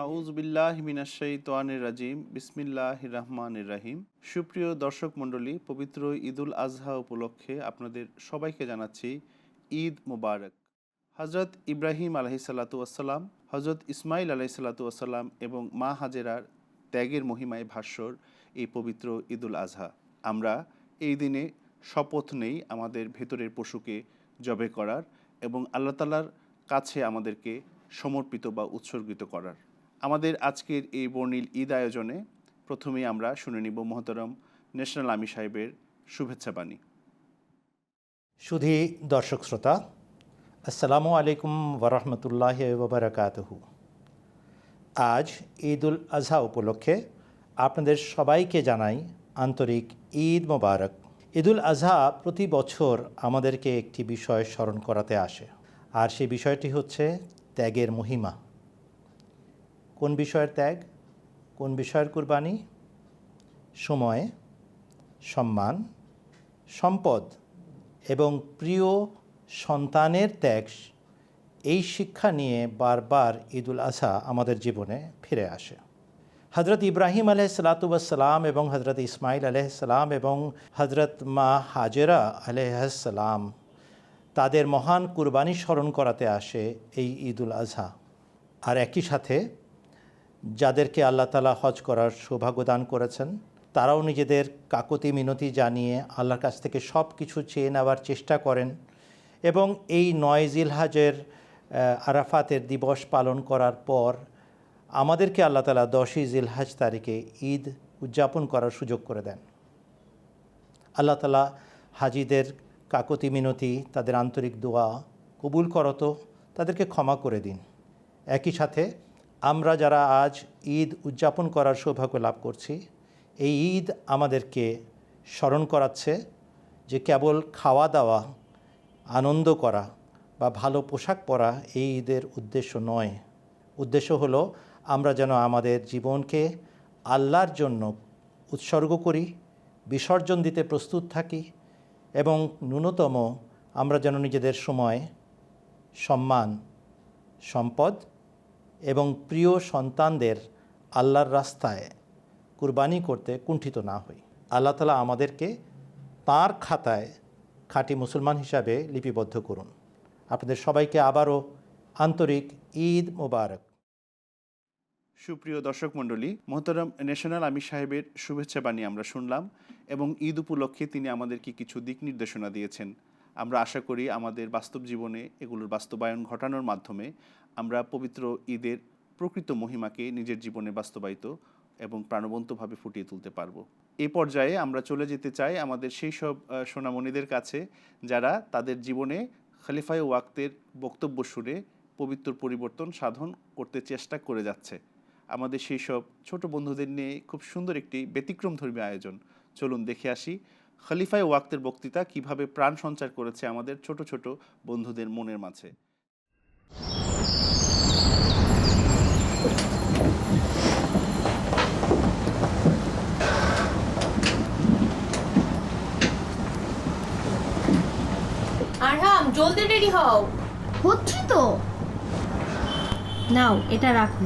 আউযু বিল্লাহি মিনাশ শাইতানির রাজিম বিসমিল্লাহির রহমানির রহিম। সুপ্রিয় দর্শক মণ্ডলী, পবিত্র ঈদুল আজহা উপলক্ষে আপনাদের সবাইকে জানাচ্ছি ঈদ মুবারক। হজরত ইব্রাহিম আলাইহিসসালাতু ওয়াসসালাম, হজরত ইসমাইল আলাইহিসসালাতু ওয়াসসালাম এবং মা হাজেরার ত্যাগের মহিমায় ভাস্বর এই পবিত্র ঈদুল আজহা। আমরা এই দিনে শপথ নেই আমাদের ভেতরের পশুকে জবে করার এবং আল্লাহ তাআলার কাছে আমাদেরকে সমর্পিত বা উৎসর্গিত করার। আমাদের আজকের এই বর্ণিল ঈদ আয়োজনে প্রথমেই আমরা শুনে নিব মোহতরম ন্যাশনাল আমির সাহেবের শুভেচ্ছা বাণী। সুধী দর্শক শ্রোতা, আসসালামু আলাইকুম ওয়ারহমতুল্লাহি ওয়া বারাকাতুহু। আজ ঈদুল আজহা উপলক্ষে আপনাদের সবাইকে জানাই আন্তরিক ঈদ মোবারক। ঈদুল আজহা প্রতি বছর আমাদেরকে একটি বিষয় স্মরণ করাতে আসে, আর সেই বিষয়টি হচ্ছে ত্যাগের মহিমা। কোন বিষয়ের ত্যাগ, কোন বিষয়ের কুরবানি? সময়, সম্মান, সম্পদ এবং প্রিয় সন্তানের ত্যাগ, এই শিক্ষা নিয়ে বারবার ঈদুল আজহা আমাদের জীবনে ফিরে আসে। হজরত ইব্রাহিম আলাইহিসসালাতু ওয়াসসালাম এবং হজরত ইসমাইল আলাইহিসসালাম এবং হজরত মা হাজেরা আলাইহিসসালাম তাদের মহান কুরবানি স্মরণ করাতে আসে এই ঈদুল আজহা। আর একই সাথে যাদেরকে আল্লাহ তাআলা হজ করার সৌভাগ্য দান করেছেন, তারাও নিজেদের কাকুতি মিনতি জানিয়ে আল্লাহর কাছ থেকে সব কিছু চেয়ে নেওয়ার চেষ্টা করেন এবং এই ৯ জিলহজের আরাফাতের দিবস পালন করার পর আমাদেরকে আল্লাহ তাআলা ১০ই জিলহজ তারিখে ঈদ উদযাপন করার সুযোগ করে দেন। আল্লাহ তাআলা হাজিদের কাকুতি মিনতি, তাদের আন্তরিক দোয়া কবুল করত, তাদেরকে ক্ষমা করে দিন। একই সাথে আমরা যারা আজ ঈদ উদযাপন করার সৌভাগ্য লাভ করছি, এই ঈদ আমাদেরকে স্মরণ করাচ্ছে যে কেবল খাওয়া দাওয়া, আনন্দ করা বা ভালো পোশাক পরা এই ঈদের উদ্দেশ্য নয়। উদ্দেশ্য হলো আমরা যেন আমাদের জীবনকে আল্লাহর জন্য উৎসর্গ করি, বিসর্জন দিতে প্রস্তুত থাকি এবং ন্যূনতম আমরা যেন নিজেদের সময়, সম্মান, সম্পদ এবং প্রিয় সন্তানদের আল্লাহর রাস্তায় কুরবানি করতে কুণ্ঠিত না হই। আল্লাহ তাআলা আমাদেরকে তাঁর খাতায় খাঁটি মুসলমান হিসাবে লিপিবদ্ধ করুন। আপনাদের সবাইকে আবারও আন্তরিক ঈদ মোবারক। সুপ্রিয় দর্শক মণ্ডলী, মোহতরম ন্যাশনাল আমির সাহেবের শুভেচ্ছা বাণী আমরা শুনলাম এবং ঈদ উপলক্ষে তিনি আমাদেরকে কিছু দিক নির্দেশনা দিয়েছেন। আমরা আশা করি আমাদের বাস্তব জীবনে এগুলোর বাস্তবায়ন ঘটানোর মাধ্যমে আমরা পবিত্র ঈদের প্রকৃত মহিমাকে নিজের জীবনে বাস্তবায়িত এবং প্রাণবন্তভাবে ফুটিয়ে তুলতে পারবো। এই পর্যায়ে আমরা চলে যেতে চাই আমাদের সেই সব সোনামণিদের কাছে যারা তাদের জীবনে খলিফায়ে ওয়াক্তের বক্তব্য শুনে পবিত্র পরিবর্তন সাধন করতে চেষ্টা করে যাচ্ছে। আমাদের সেই সব ছোট বন্ধুদের নিয়ে খুব সুন্দর একটি ব্যতিক্রমধর্মী আয়োজন। চলুন দেখে আসি খলিফায়ে ওয়াক্তের বক্তৃতা কিভাবে প্রাণ সঞ্চার করেছে আমাদের ছোট ছোট বন্ধুদের মনের মাঝে। আরহাম, জলদি রেডি হও। হচ্ছি তো। নাও, এটা রাখো।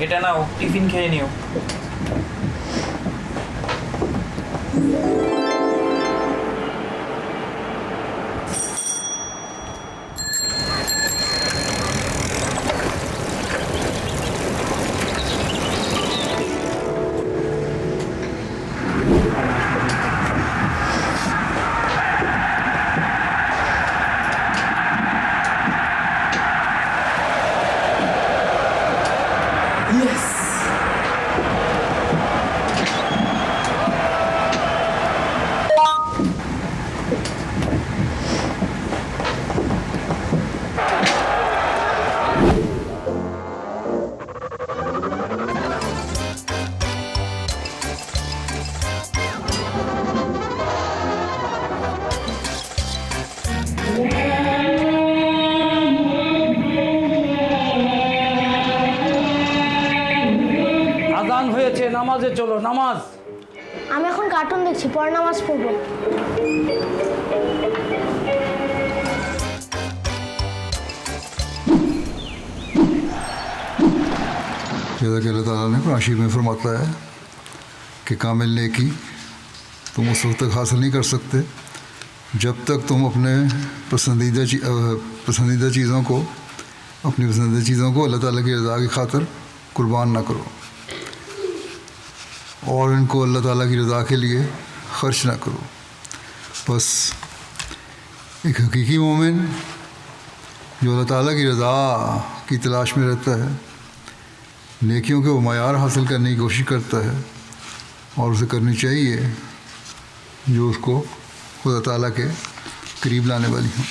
এটা নাও, টিফিন খেয়ে নিও। নামাজে চলো, নামাজ। আমি এখন কার্টুন দেখছি, পরে নামাজ পড়বো। जैसा कि अल्लाह ताला ने कुरान शरीफ में फरमाता है कि कामिल नेकी तुम उस वक्त तक हासिल नहीं कर सकते जब तक तुम अपने पसंदीदा चीज़ों को अल्लाह ताला की रज़ा की खातिर कुर्बान ना करो और इनको अल्लाह ताला की रज़ा के लिए ख़र्च ना करो। बस एक हकीकी मोमिन जो अल्लाह ताला की रज़ा की तलाश में रहता है, नेकियों के वो मयार हासिल करने की कोशिश करता है और उसे करनी चाहिए जो उसको खुदा ताला के करीब लाने वाली हों।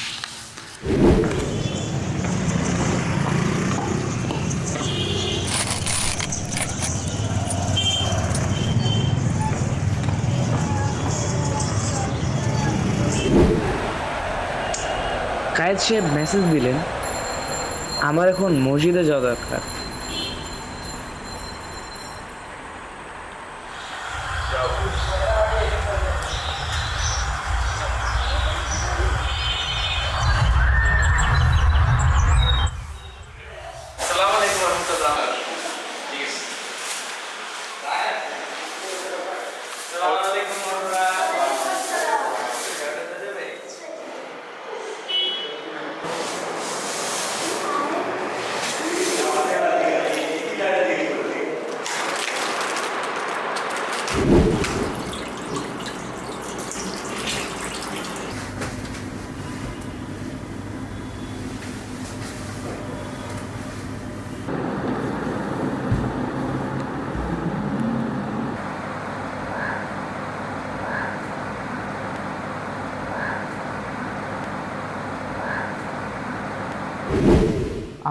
কায়েদ সাহেব মেসেজ দিলেন আমার এখন মসজিদে যাওয়া দরকার।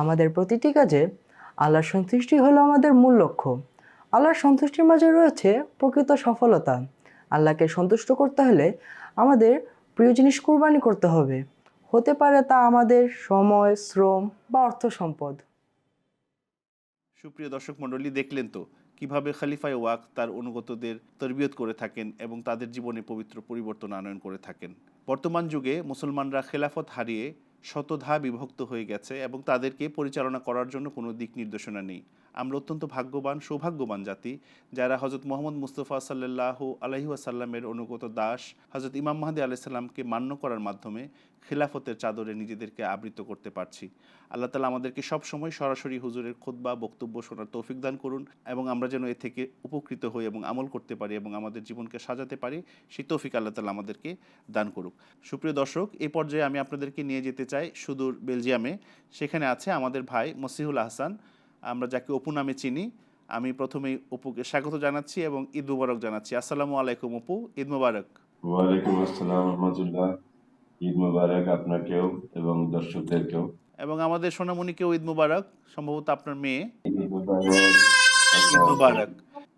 আমাদের প্রতিটি কাজে আল্লাহর সন্তুষ্টি হলো আমাদের মূল লক্ষ্য। আল্লাহর সন্তুষ্টির মাঝে রয়েছে প্রকৃত সফলতা। আল্লাহকে সন্তুষ্ট করতে হলে আমাদের প্রিয় জিনিস কুরবানি করতে হবে। হতে পারে তা আমাদের সময়, শ্রম বা অর্থ সম্পদ। সুপ্রিয় দর্শক মণ্ডলী, দেখলেন তো কিভাবে খলিফায়ে ওয়াক তার অনুগতদের তরবিয়ত করে থাকেন এবং তাদের জীবনে পবিত্র পরিবর্তন আনয়ন করে থাকেন। বর্তমান যুগে মুসলমানরা খেলাফত হারিয়ে শতধা বিভক্ত হয়ে গেছে এবং তাদেরকে পরিচালনা করার জন্য কোনো দিক নির্দেশনা নেই। আমরা অত্যন্ত সৌভাগ্যবান জাতি যারা হজরত মোহাম্মদ মুস্তফা সাল্লাল্লাহু আলাইহি ওয়াসাল্লামের অনুগত দাস হজরত ইমাম মাহদী আলাইহিস সালামকে মান্য করার মাধ্যমে খেলাফতের চাদরে নিজেদেরকে আবৃত করতে পারছি। আল্লাহ তাআলা আমাদেরকে সবসময় সরাসরি হুজুরের খুতবা বক্তব্য শোনার তৌফিক দান করুন এবং আমরা যেন এ থেকে উপকৃত হই এবং আমল করতে পারি এবং আমাদের জীবনকে সাজাতে পারি, সেই তৌফিক আল্লাহ তাআলা আমাদেরকে দান করুক। সুপ্রিয় দর্শক, এই পর্যায়ে আমি আপনাদেরকে নিয়ে যেতে চাই সুদূর বেলজিয়ামে। সেখানে আছে আমাদের ভাই মসিহুল আহসান, আমরা যাকে অপু নামে চিনি। আমি প্রথমেই অপুকে স্বাগত জানাচ্ছি এবং ঈদ মুবারক জানাচ্ছি। আসসালামু আলাইকুম অপু, ঈদ মুবারক। ওয়ালাইকুম আসসালাম রাহমাতুল্লাহ। ঈদ মুবারক আপনাকেও এবং দর্শকদেরকেও। এবং আমাদের সোনামণিকেও ঈদ মুবারক, সম্ভবত আপনার মেয়ে। ঈদ মুবারক। ঈদ মুবারক।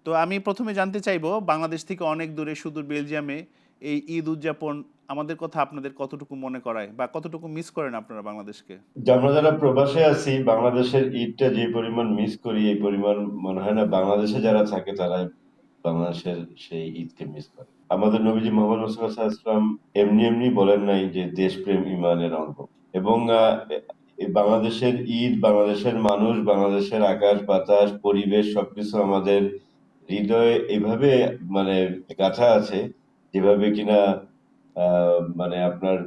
তো আমি প্রথমে জানতে চাইবো, বাংলাদেশ থেকে অনেক দূরে সুদূর বেলজিয়ামে এই ঈদ উদযাপন আমাদের কথা আপনাদের কতটুকু মনে করায় বা কতটুকু মিস করেন আপনারা বাংলাদেশকে? আমরা যারা প্রবাসে আছি, বাংলাদেশের ঈদটা যে পরিমাণ মিস করি, এই পরিমাণ মনে হয় না বাংলাদেশে যারা থাকে তারা বাংলাদেশের সেই ঈদকে মিস করে। আমাদের নবীজি মুহাম্মদ মুস্তাফা সাল্লাল্লাহু আলাইহি ওয়াসাল্লাম এমনি বলেন নাই যে দেশপ্রেম ঈমানের অঙ্গ। এবং বাংলাদেশের ঈদ, বাংলাদেশের মানুষ, বাংলাদেশের আকাশ বাতাস পরিবেশ সবকিছু আমাদের হৃদয়ে এভাবে মানে গাঁথা আছে যেভাবে কিনা মানে আপনার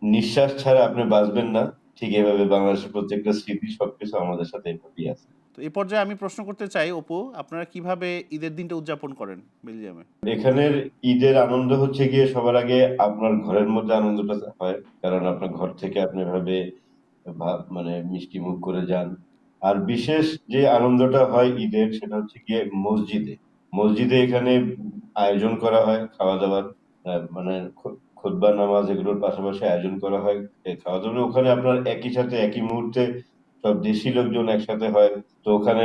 নিঃশ্বাস ছাড়া আপনি বাঁচবেন না, ঠিক এভাবে বাংলাদেশের প্রত্যেকটা স্মৃতি সবকিছু আমাদের সাথে এভাবেই আছে। তো এই পর্যায়ে আমি প্রশ্ন করতে চাই অপু, আপনারা কিভাবে ঈদের দিনটা উদযাপন করেন বেলজিয়ামে? এখানের ঈদের আনন্দ হচ্ছে গিয়ে সবার আগে আপনার ঘরের মধ্যে আনন্দটা হয়, কারণ আপনার ঘর থেকে আপনি এভাবে মানে মিষ্টি মুখ করে যান। আর বিশেষ যে আনন্দটা হয় ঈদের, সেটা হচ্ছে গিয়ে মসজিদে এখানে আয়োজন করা হয় খাওয়া দাওয়ার, মানে খুতবা নামাজ এগুলোর পাশাপাশি আয়োজন করা হয় খাওয়া দাওয়া। ওখানে আপনার একই সাথে একই মুহূর্তে সব দেশি লোকজন একসাথে হয়, তো ওখানে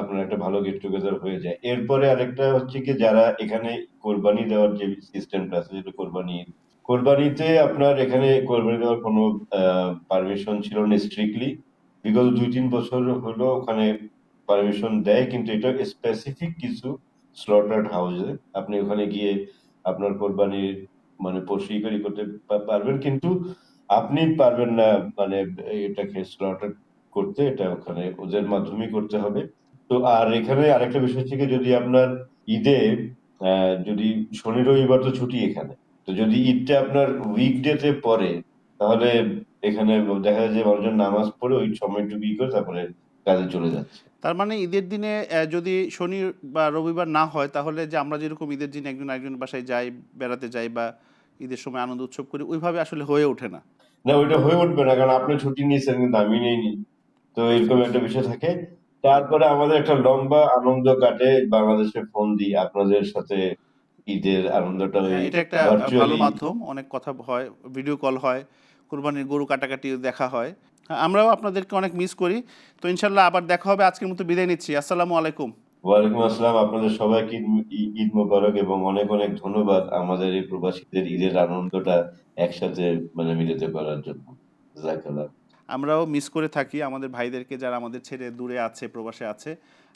আপনার একটা ভালো গেট টুগেদার হয়ে যায়। এরপরে আরেকটা হচ্ছে কি, যারা এখানে কোরবানি দেওয়ার যে সিস্টেমটা আছে, যেটা কোরবানিতে আপনার এখানে কোরবানি দেওয়ার কোনো পারমিশন ছিল না স্ট্রিক্টলি। বিগত 2-3 বছর হলো ওখানে পারমিশন দেয়, কিন্তু এটা স্পেসিফিক কিছু স্লটার্ড হাউসে। আপনি ওখানে গিয়ে আপনার কোরবানির মানে পশু ইকারি করতে পারবেন, কিন্তু আপনি পারবেন না মানে এটাকে স্লটার করতে, এটা ওখানে ওদের মাধ্যমেই করতে হবে। তো আর এখানে আরেকটা বিষয় হচ্ছে কি, যদি আপনার ঈদে যদি শনি রবিবার তো ছুটি এখানে, তো যদি ঈদটা আপনার উইকডেতে পড়ে তাহলে এখানে দেখা যায় যে মানুষজন নামাজ পড়ে ওই সময়টুকু করে তারপরে কাজে চলে যাচ্ছে। তার মানে ঈদের দিনে যদি শনি বা রবিবার না হয়, তাহলে যে আমরা যেরকম ঈদের দিন একজন আরেকজনের বাসায় যাই, বেড়াতে যাই বা ঈদের সময় আনন্দ উৎসব করি, ওইভাবে আসলে হয়ে ওঠে না। না, ওইটা হয়ে উঠবে না, কারণ আপনি ছুটি নিয়েছেন কিন্তু আমি নেইনি। তো এরকম একটা বিষয় থাকে। তারপরে আমাদের একটা লম্বা আনন্দ কাটে বাংলাদেশে ফোন দিই আপনাদের সাথে, ঈদের আনন্দটা ওই হ্যাঁ, এটা একটা ভালো ভার্চুয়ালি। মাধ্যম, অনেক কথা হয়, ভিডিও কল হয়, কোরবানির গরু কাটাকাটি দেখা হয়। হ্যাঁ, আমরাও আপনাদেরকে অনেক মিস করি। তো ইনশাল্লাহ আবার দেখা হবে। আজকের মতো বিদায় নিচ্ছি। আসসালামু আলাইকুম। ওয়ালাইকুম আসসালাম। আপনাদের সবাইকে ঈদ মোবারক, এবং অনেক অনেক ধন্যবাদ আমাদের এই প্রবাসীদের ঈদের আনন্দটা একসাথে মানে মিলিত করার জন্য। জাযাকাল্লাহ। আমরাও মিস করে থাকি আমাদের ভাইদেরকে, যারা আমাদের ছেড়ে দূরে আছে, প্রবাসে আছে।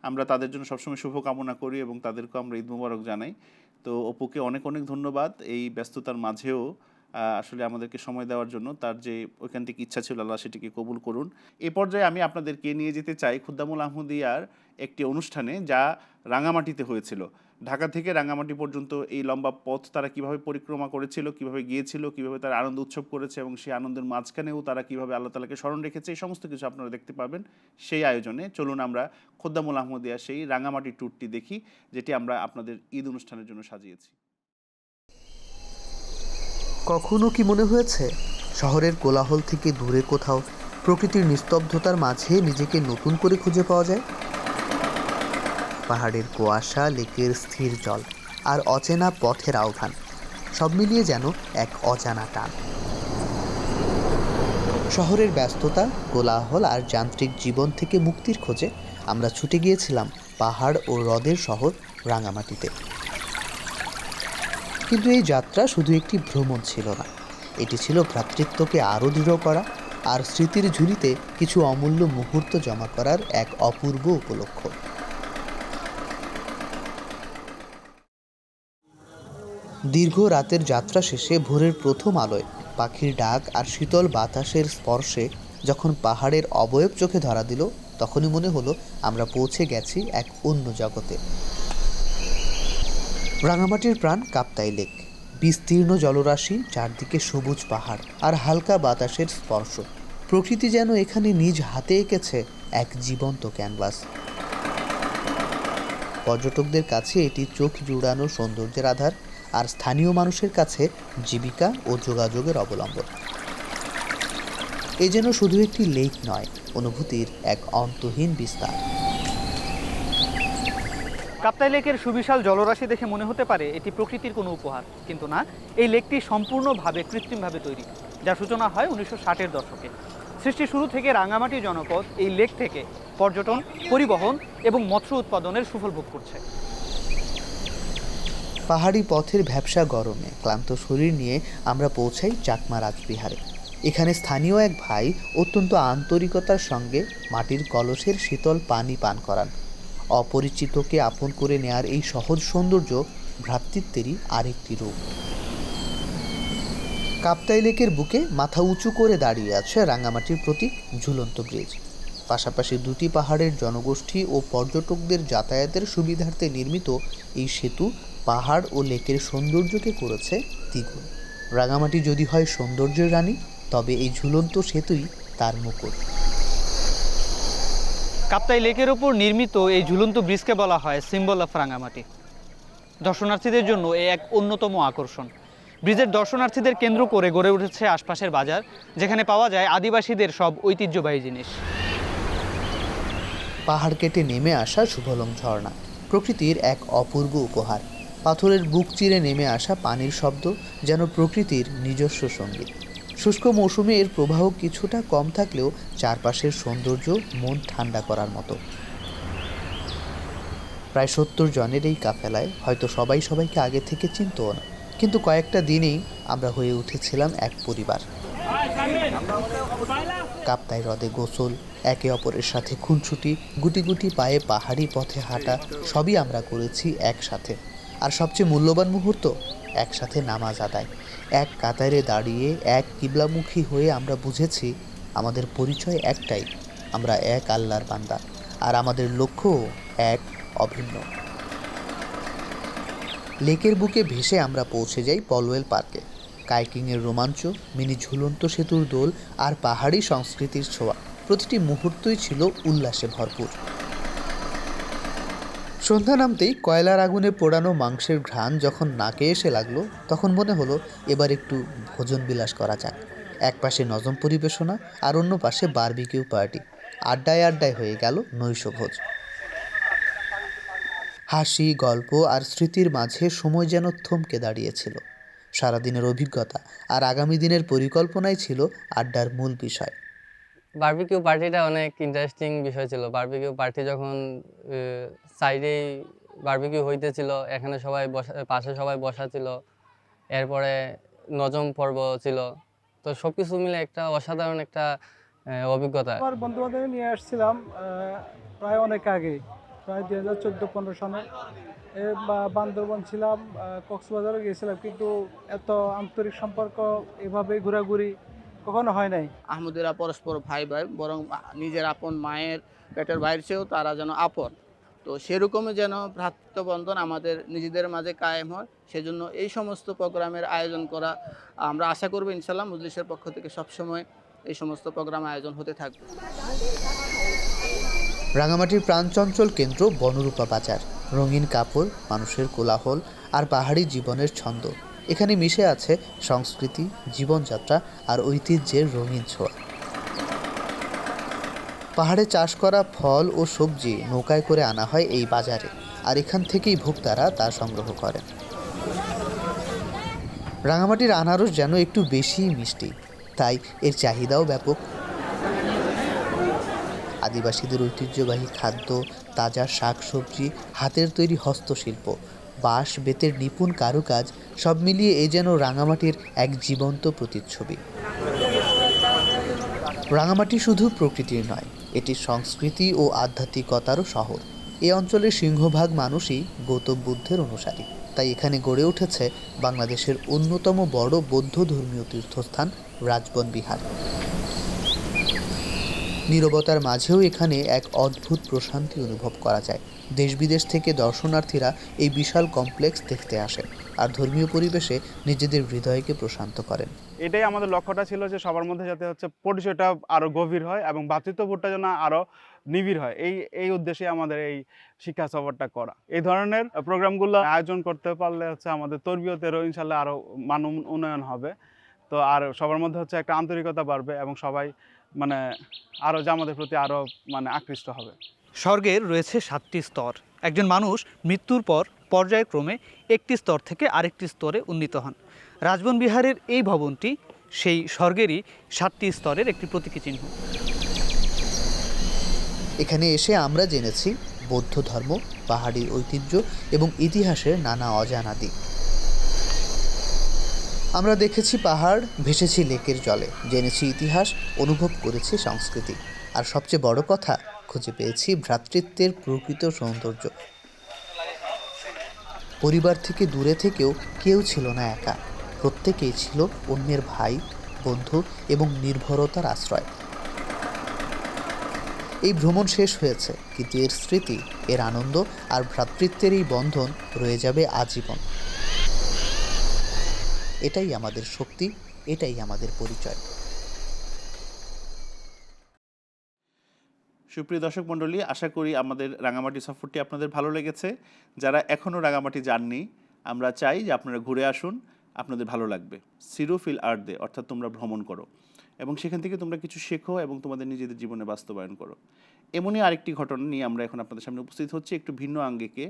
আমরা তাদের জন্য সবসময় শুভকামনা করি এবং তাদেরকেও আমরা ঈদ মোবারক জানাই। তো অপুকে অনেক অনেক ধন্যবাদ এই ব্যস্ততার মাঝেও আসলে আমাদেরকে সময় দেওয়ার জন্য। তার যে ওইখান থেকে ইচ্ছা ছিল, আল্লাহ সেটিকে কবুল করুন। এ পর্যায়ে আমি আপনাদেরকে নিয়ে যেতে চাই খুদ্দামুল আহমদিয়ার একটি অনুষ্ঠানে, যা রাঙামাটিতে হয়েছিল। ঢাকা থেকে রাঙামাটি পর্যন্ত এই লম্বা পথ তারা কিভাবে পরিক্রমা করেছিল, কিভাবে গিয়েছিল, কিভাবে তারা আনন্দ উৎসব করেছে এবং সেই আনন্দের মাঝখানেও তারা কিভাবে আল্লাহ তাআলাকে স্মরণ রেখেছে, এই সমস্ত কিছু আপনারা দেখতে পাবেন সেই আয়োজনে। চলুন আমরা খুদ্দামুল আহমদিয়া সেই রাঙামাটি ট্যুরটি দেখি, যেটি আমরা আপনাদের ঈদ অনুষ্ঠানের জন্য সাজিয়েছি। কখনো কি মনে হয়েছে শহরের কোলাহল থেকে দূরে কোথাও প্রকৃতির নিস্তব্ধতার মাঝে নিজেকে নতুন করে খুঁজে পাওয়া যায়? পাহাড়ের কুয়াশা, লেকের স্থির জল আর অচেনা পথের আহ্বান, সব মিলিয়ে যেন এক অজানা টান। শহরের ব্যস্ততা, কোলাহল আর যান্ত্রিক জীবন থেকে মুক্তির খোঁজে আমরা ছুটে গিয়েছিলাম পাহাড় ও হ্রদের শহর রাঙামাটিতে। কিন্তু এই যাত্রা শুধু একটি ভ্রমণ ছিল না, এটি ছিল ভ্রাতৃত্বকে আরও দৃঢ় করা আর স্মৃতির ঝুলিতে কিছু অমূল্য মুহূর্ত জমা করার এক অপূর্ব উপলক্ষ। দীর্ঘ রাতের যাত্রা শেষে ভোরের প্রথম আলোয়, পাখির ডাক আর শীতল বাতাসের স্পর্শে যখন পাহাড়ের অবয়ব চোখে ধরা দিল, তখনই মনে হলো আমরা পৌঁছে গেছি এক অন্য জগতে। রাঙামাটির প্রাণ কাপ্তাই লেক, বিস্তীর্ণ জলরাশি, চারদিকে সবুজ পাহাড় আর হালকা বাতাসের স্পর্শ। প্রকৃতি যেন এখানে নিজ হাতে এঁকেছে এক জীবন্ত ক্যানভাস। পর্যটকদের কাছে এটি চোখ জুড়ানো সৌন্দর্যের আধার, আর স্থানীয় মানুষের কাছে জীবিকা ও যোগাযোগের অবলম্বন। এ যেন শুধু একটি লেক নয়, অনুভূতির এক অন্তহীন বিস্তার। কাপ্তাই লেকের সুবিশাল জলরাশি দেখে মনে হতে পারে এটি প্রকৃতির কোনো উপহার, কিন্তু না, এই লেকটি সম্পূর্ণভাবে কৃত্রিমভাবে তৈরি, যার সূচনা হয় 1960-এর দশকে। সৃষ্টির শুরু থেকে রাঙামাটি জনপদ এই লেক থেকে পর্যটন, পরিবহন এবং মৎস্য উৎপাদনের সুফল ভোগ করছে। পাহাড়ি পথের ভ্যাপসা গরমে ক্লান্ত শরীর নিয়ে আমরা পৌঁছাই চাকমা রাজবিহারে। এখানে স্থানীয় এক ভাই অত্যন্ত আন্তরিকতার সঙ্গে মাটির কলসের শীতল পানি পান করান। অপরিচিতকে আপন করে নেয়ার এই সহজ সৌন্দর্য ভ্রাতৃত্বেরই আরেকটি রূপ। কাপ্তাই লেকের বুকে মাথা উঁচু করে দাঁড়িয়ে আছে রাঙামাটির প্রতীক ঝুলন্ত ব্রিজ। পাশাপাশি দুটি পাহাড়ের জনগোষ্ঠী ও পর্যটকদের যাতায়াতের সুবিধার্থে নির্মিত এই সেতু পাহাড় ও লেকের সৌন্দর্যকে করেছে দ্বিগুণ। রাঙামাটি যদি হয় সৌন্দর্যের রানী, তবে এই ঝুলন্ত সেতুই তার মুকুট। কাপ্তাই লেকের ওপর নির্মিত এই ঝুলন্ত ব্রিজকে বলা হয় সিম্বল অফ রাঙামাটি। দর্শনার্থীদের জন্য এ এক অন্যতম আকর্ষণ। ব্রিজের দর্শনার্থীদের কেন্দ্র করে গড়ে উঠেছে আশপাশের বাজার, যেখানে পাওয়া যায় আদিবাসীদের সব ঐতিহ্যবাহী জিনিস। পাহাড় কেটে নেমে আসা শুভলং ঝর্ণা, প্রকৃতির এক অপূর্ব উপহার। পাথরের বুক চিরে নেমে আসা পানির শব্দ যেন প্রকৃতির নিজস্ব সঙ্গীত। শুষ্ক মৌসুমে এর প্রবাহ কিছুটা কম থাকলেও চারপাশের সৌন্দর্য মন ঠান্ডা করার মতো। প্রায় 70 জনের এই কাফেলায় হয়তো সবাই সবাইকে আগে থেকে চিনতও না, কিন্তু কয়েকটা দিনেই আমরা হয়ে উঠেছিলাম এক পরিবার। কাপ্তাই হ্রদে গোসল, একে অপরের সাথে খুনছুটি, গুটি গুটি পায়ে পাহাড়ি পথে হাঁটা, সবই আমরা করেছি একসাথে। আর সবচেয়ে মূল্যবান মুহূর্ত, একসাথে নামাজ আদায়। এক কাতারে দাঁড়িয়ে এক কিবলামুখী হয়ে আমরা বুঝেছি আমাদের পরিচয় একটাই, আমরা এক আল্লাহর বান্দা, আর আমাদের লক্ষ্যও এক, অভিন্ন। লেকের বুকে ভেসে আমরা পৌঁছে যাই পলওয়েল পার্কে। কাইকিংয়ের রোমাঞ্চ, মিনি ঝুলন্ত সেতুর দোল আর পাহাড়ি সংস্কৃতির ছোঁয়া, প্রতিটি মুহূর্তই ছিল উল্লাসে ভরপুর। সন্ধ্যা নামতেই কয়লার আগুনে পোড়ানো মাংসের ঘ্রাণ যখন নাকে এসে লাগলো, তখন মনে হলো এবার একটু ভোজন বিলাস করা যাক। এক পাশে নজম পরিবেশনা আর অন্য পাশে বারবিকিউ পার্টি। আড্ডায় আড্ডায় হয়ে গেল নৈশভোজ। হাসি, গল্প আর স্মৃতির মাঝে সময় যেন থমকে দাঁড়িয়েছিল। সারাদিনের অভিজ্ঞতা আর আগামী দিনের পরিকল্পনাই ছিল আড্ডার মূল বিষয়। বারবিকিউ পার্টিটা অনেক ইন্টারেস্টিং বিষয় ছিল। বারবিকিউ পার্টি যখন সাইডেই বারবিকিউ হইতেছিল, এখানে সবাই পাশে সবাই বসা ছিল, এরপরে নজম পর্ব ছিল, তো সব কিছু মিলে একটা অসাধারণ একটা অভিজ্ঞতা। আমার বন্ধু বান্ধব নিয়ে আসছিলাম প্রায় অনেক আগে, প্রায় 2014-15 সালে বান্দরবন ছিলাম, কক্সবাজারও গিয়েছিলাম, কিন্তু এত আন্তরিক সম্পর্ক এভাবে ঘোরাঘুরি কখনো হয় নাই। আহমদীরা পরস্পর ভাই ভাই, বরং নিজের আপন মায়ের পেটের বাইরের চেয়েও তারা যেন আপন। তো সেরকমই যেন ভ্রাতৃত্ববন্ধন আমাদের নিজেদের মাঝে কায়েম হয়, সেজন্য এই সমস্ত প্রোগ্রামের আয়োজন করা। আমরা আশা করব ইনশাল্লাহ মজলিসের পক্ষ থেকে সবসময় এই সমস্ত প্রোগ্রাম আয়োজন হতে থাকবে। রাঙামাটির প্রাণচঞ্চল কেন্দ্র বনরূপা বাজার। রঙিন কাপড়, মানুষের কোলাহল আর পাহাড়ি জীবনের ছন্দ। এখানে মিশে আছে সংস্কৃতি, জীবনযাত্রা আর ঐতিহ্যের রঙিন ছোঁয়া। পাহাড়ে চাষ করা ফল ও সবজি নৌকায় করে আনা হয় এই বাজারে, আর এখান থেকেই ভোক্তারা তা সংগ্রহ করেন। রাঙামাটির আনারস যেন একটু বেশি মিষ্টি, তাই এর চাহিদাও ব্যাপক। আদিবাসীদের ঐতিহ্যবাহী খাদ্য, তাজা শাকসবজি, হাতের তৈরি হস্তশিল্প, বাঁশ বেতের নিপুণ কারুকাজ, সব মিলিয়ে এ যেন রাঙামাটির এক জীবন্ত প্রতিচ্ছবি। রাঙামাটি শুধু প্রকৃতির নয়, এটি সংস্কৃতি ও আধ্যাত্মিকতারও শহর। এ অঞ্চলের সিংহভাগ মানুষই গৌতম বুদ্ধের অনুসারী, তাই এখানে গড়ে উঠেছে বাংলাদেশের অন্যতম বড় বৌদ্ধ ধর্মীয় তীর্থস্থান রাজবন বিহার। নীরবতার মাঝেও এখানে এক অদ্ভুত প্রশান্তি অনুভব করা যায়। দেশ বিদেশ থেকে দর্শনার্থীরা এই বিশাল কমপ্লেক্স দেখতে আসেন আর ধর্মীয় পরিবেশে নিজেদের হৃদয়কে প্রশান্ত করেন। এটাই আমাদের লক্ষ্যটা ছিল, যে সবার মধ্যে যাতে পরিচয়টা আরো গভীর হয় এবং ভ্রাতৃত্ববোধটা যেন আরো নিবিড় হয়। এই উদ্দেশ্যে আমাদের এই শিক্ষা সফরটা করা। এই ধরনের প্রোগ্রামগুলো আয়োজন করতে পারলে আমাদের তরবিয়তেরও ইনশাল্লাহ আরো মান উন্নয়ন হবে। তো আর সবার মধ্যে একটা আন্তরিকতা বাড়বে এবং সবাই আরো জামাতের প্রতি আরো আকৃষ্ট হবে। স্বর্গের রয়েছে 7টি স্তর। একজন মানুষ মৃত্যুর পর পর্যায়ক্রমে একটি স্তর থেকে আরেকটি স্তরে উন্নীত হন। রাজবন বিহারের এই ভবনটি সেই স্বর্গেরই 7টি স্তরের একটি প্রতীকী চিহ্ন। এখানে এসে আমরা জেনেছি বৌদ্ধ ধর্ম, পাহাড়ির ঐতিহ্য এবং ইতিহাসের নানা অজানা দিক। আমরা দেখেছি পাহাড়, ভেসেছি লেকের জলে, জেনেছি ইতিহাস, অনুভব করেছি সংস্কৃতি, আর সবচেয়ে বড় কথা, খুঁজে পেয়েছি ভ্রাতৃত্বের প্রকৃত সৌন্দর্য। পরিবার থেকে দূরে থেকেও কেউ ছিল না একা, প্রত্যেকেই ছিল অন্যের ভাই, বন্ধু এবং নির্ভরতার আশ্রয়। এই ভ্রমণ শেষ হয়েছে, কিন্তু এর স্মৃতি, এর আনন্দ আর ভ্রাতৃত্বের এই বন্ধন রয়ে যাবে আজীবন। এটাই আমাদের শক্তি, এটাই আমাদের পরিচয়। সুপ্রিয় দর্শক মণ্ডলী, আশা করি আমাদের রাঙামাটি সফরটি আপনাদের ভালো লেগেছে। যারা এখনও রাঙামাটি যাননি, আমরা চাই যে আপনারা ঘুরে আসুন, আপনাদের ভালো লাগবে। সিরুফিল আর্দে, অর্থাৎ তোমরা ভ্রমণ করো এবং সেখান থেকে তোমরা কিছু শেখো এবং তোমাদের নিজেদের জীবনে বাস্তবায়ন করো। এমনই আরেকটি ঘটনা নিয়ে আমরা এখন আপনাদের সামনে উপস্থিত হচ্ছি, একটু ভিন্ন আঙ্গিকে।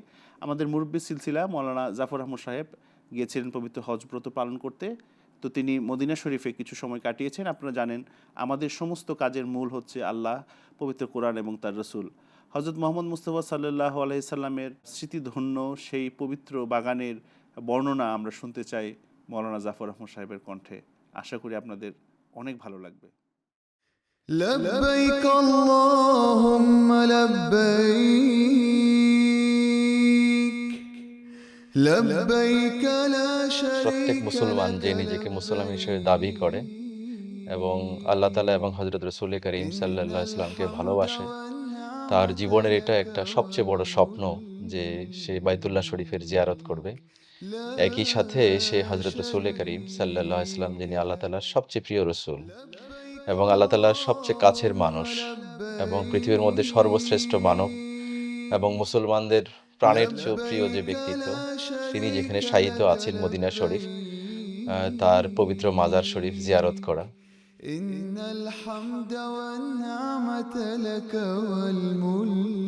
আমাদের মুরব্বী সিলসিলা মৌলানা জাফর আহমদ সাহেব গিয়েছিলেন পবিত্র হজ ব্রত পালন করতে। তো তিনি মদিনা শরীফে কিছু সময় কাটিয়েছেন। আপনারা জানেন আমাদের সমস্ত কাজের মূল হচ্ছে আল্লাহ, পবিত্র কোরআন এবং তার রসুল। হজরত মোহাম্মদ মুস্তাফা সাল্লাল্লাহু আলাইহি সাল্লামের স্মৃতিধন্য সেই পবিত্র বাগানের বর্ণনা আমরা শুনতে চাই মৌলানা জাফর আহমদ সাহেবের কণ্ঠে। আশা করি আপনাদের অনেক ভালো লাগবে। لبيك اللهم لبيك لبيك لا প্রত্যেক شريك মুসলমান لك যে নিজেকে মুসলমান হিসেবে দাবি করে এবং আল্লাহ তাআলা এবং হযরত রাসূল করিম সাল্লাল্লাহু আলাইহি সাল্লামকে ভালোবাসে, তার জীবনের এটা একটা সবচেয়ে বড় স্বপ্ন যে সে বাইতুল্লাহ শরীফের জিয়ারত করবে। একই সাথে সে হযরত রাসূল করিম সাল্লাল্লাহু আলাইহি সাল্লাম, যিনি আল্লাহ তাআলার সবচেয়ে প্রিয় রাসূল এবং আল্লাহ তাআলার সবচেয়ে কাছের মানুষ এবং পৃথিবীর মধ্যে সর্বশ্রেষ্ঠ মানব এবং মুসলমানদের প্রাণের চেয়েও প্রিয় যে ব্যক্তিত্ব, তিনি যেখানে শায়িত আছেন মদিনা শরীফ, তার পবিত্র মাজার শরীফ জিয়ারত করা। إن الحمد والنعمة لك والملك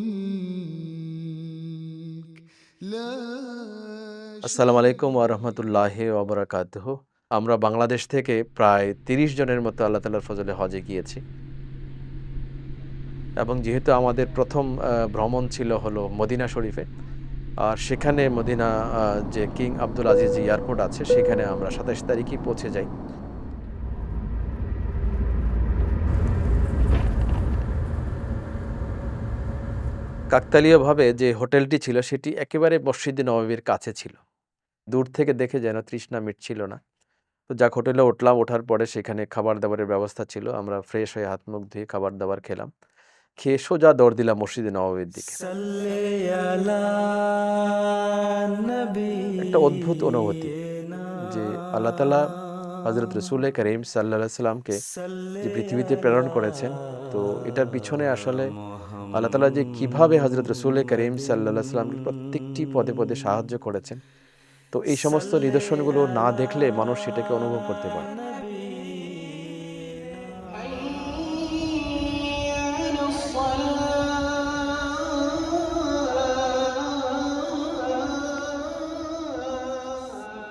لا আসসালামু আলাইকুম ওয়া রাহমাতুল্লাহি ওয়া বারাকাতুহু। আমরা বাংলাদেশ থেকে প্রায় 30 জনের মতো আল্লাহ তাআলার ফজলে হজে গিয়েছি এবং যেহেতু আমাদের প্রথম ভ্রমণ ছিল হলো মদিনা শরীফে, আর সেখানে মদিনা যে কিং আব্দুল আজিজ এয়ারপোর্ট আছে সেখানে আমরা 27 তারিখে পৌঁছে যাই। কাকতালীয়ভাবে যে হোটেলটি ছিল সেটি একেবারে মসজিদে নববীর কাছে ছিল। দূর থেকে দেখে যেন তৃষ্ণা মিটছিল না। তো যাক, হোটেলে উঠলাম, ওঠার পরে সেখানে খাবার দাবারের ব্যবস্থা ছিল। আমরা ফ্রেশ হয়ে হাত মুখ ধুয়ে খাবার দাবার খেলাম, খেয়ে সোজা দৌড় দিলাম মসজিদে নববীর দিকে। একটা অদ্ভুত অনুভূতি যে আল্লাহ তাআলা হযরত রাসূল করিম সাল্লাল্লাহু আলাইহি সাল্লামকে যে পৃথিবীতে প্রেরণ করেছেন, তো এটার পিছনে আসলে আল্লাহ তাআলা যে কিভাবে হযরত রাসূল করিম সাল্লাল্লাহু আলাইহি সাল্লামকে প্রত্যেকটি পদে পদে সাহায্য করেছেন, তো এই সমস্ত নিদর্শনগুলো না দেখলে মানুষ সেটাকে অনুভব করতে পারে।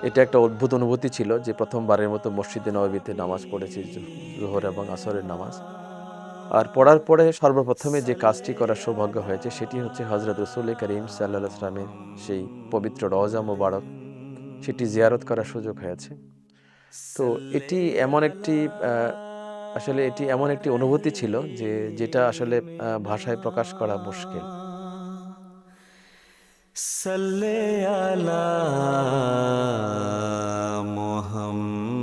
এটা একটা অদ্ভুত অনুভূতি ছিল যে প্রথমবারের মতো মসজিদে নববীতে নামাজ পড়েছি, জোহর এবং আসরের নামাজ। আর পড়ার পরে সর্বপ্রথমে যে কাজটি করার সৌভাগ্য হয়েছে সেটি হচ্ছে হযরত রাসূল করিম সাল্লাল্লাহু আলাইহি সাল্লামের সেই পবিত্র রওজা মোবারক, সেটি জিয়ারত করার সুযোগ হয়েছে। তো এটি এমন একটি আসলে এটি এমন একটি অনুভূতি ছিল যে যেটা আসলে ভাষায় প্রকাশ করা মুশকিল। সাল্লি আলা মুহাম্মাদিন।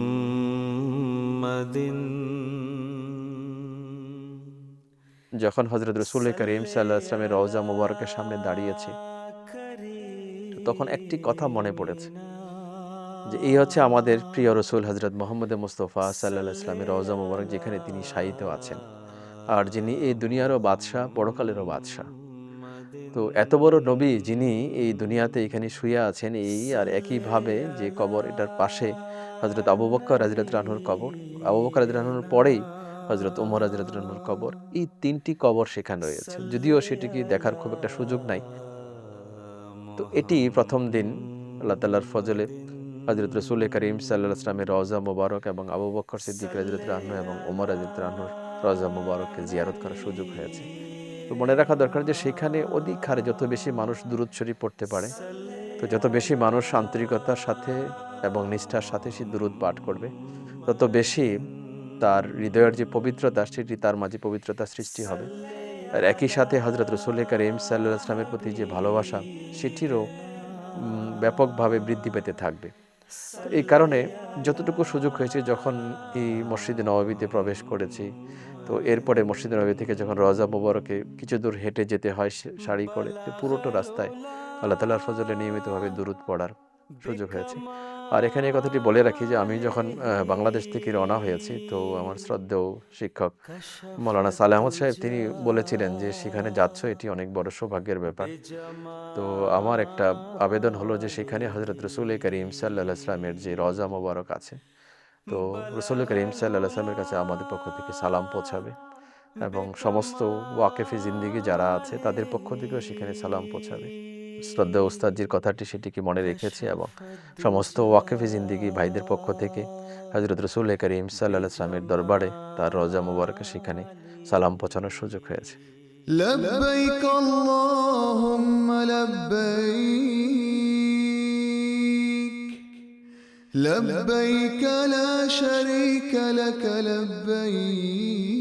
যখন হযরত রাসূল করিম সাল্লাল্লাহু আলাইহি সাল্লামের রওজা মোবারকের সামনে দাঁড়িয়েছি, তখন একটি কথা মনে পড়েছে যে এই হচ্ছে আমাদের প্রিয় রাসূল হযরত মুহাম্মদ মুস্তাফা সাল্লাল্লাহু আলাইহি সাল্লামের রওজা মোবারক, যেখানে তিনি শায়িত আছেন আর যিনি এই দুনিয়ারও বাদশা, পরকালেরও বাদশা। তো এত বড় নবী যিনি এই দুনিয়াতে এখানে শুয়ে আছেন, এই আর একইভাবে যে কবর, এটার পাশে হযরত আবু বকর রাদিয়াল্লাহু আনহুর কবর, আবু বকর রাদিয়াল্লাহু আনহুর পরেই হযরত ওমর রাদিয়াল্লাহু আনহুর কবর, এই 3টি কবর সেখানে রয়েছে, যদিও সেটিকে দেখার খুব একটা সুযোগ নাই। তো এটি প্রথম দিন আল্লাহ তাআলার ফজলে হযরত রাসূল করিম সাল্লাল্লাহু আলাইহি সাল্লামের রওজা মোবারক এবং আবু বকর সিদ্দিক রাদিয়াল্লাহু আনহু এবং ওমর রাদিয়াল্লাহু আনহুর রওজা মোবারককে জিয়ারত করার সুযোগ হয়েছে। তো মনে রাখা দরকার যে সেখানে অধিক হারে যত বেশি মানুষ দুরূদ শরীফ পড়তে পারে, তো যত বেশি মানুষ আন্তরিকতার সাথে এবং নিষ্ঠার সাথে সে দুরূদ পাঠ করবে, তত বেশি তার হৃদয়ের যে পবিত্রতা, সেটি তার মাঝে পবিত্রতা সৃষ্টি হবে। আর একই সাথে হযরত রাসূল করিম সাল্লাল্লাহু আলাইহি সাল্লামের প্রতি যে ভালোবাসা, সেটিরও ব্যাপকভাবে বৃদ্ধি পেতে থাকবে। এই কারণে যতটুকু সুযোগ হয়েছে, যখন এই মসজিদে নববীতে প্রবেশ করেছি, তো এরপরে মসজিদে নববী থেকে যখন রওজা মোবারকে কিছু দূর হেঁটে যেতে হয় শাড়ি করে, পুরোটা রাস্তায় আল্লাহ তাআলার ফজলে নিয়মিতভাবে দুরূদ পড়ার সুযোগ হয়েছে। আর এখানে এই কথাটি বলে রাখি যে আমি যখন বাংলাদেশ থেকে রওনা হয়েছি, তো আমার শ্রদ্ধেয় শিক্ষক মাওলানা সালেহ আহমদ সাহেব তিনি বলেছিলেন যে সেখানে যাচ্ছ, এটি অনেক বড় সৌভাগ্যের ব্যাপার। তো আমার একটা আবেদন হলো যে সেখানে হযরত রাসূল করিম সাল্লাল্লাহু আলাইহি সাল্লামের যে রওজা মোবারক আছে, তো রাসূল করিম সাল্লাল্লাহু আলাইহি সাল্লামের কাছে আমাদের পক্ষ থেকে সালাম পৌঁছাবে এবং সমস্ত ওয়াকেফে জিন্দেগি যারা আছে তাদের পক্ষ থেকেও সেখানে সালাম পৌঁছাবে। শ্রদ্ধেয় উস্তাদজির কথাটি সেটিকে মনে রেখেছি এবং সমস্ত ওয়াকেফে জিন্দেগি ভাইদের পক্ষ থেকে হযরত রাসূল করিম সাল্লাল্লাহু আলাইহি সাল্লামের দরবারে তার রওজা মোবারকে সেখানে সালাম পৌঁছানোর সুযোগ হয়েছে। لبيك اللهم لبيك لبيك لا شريك لك لبيك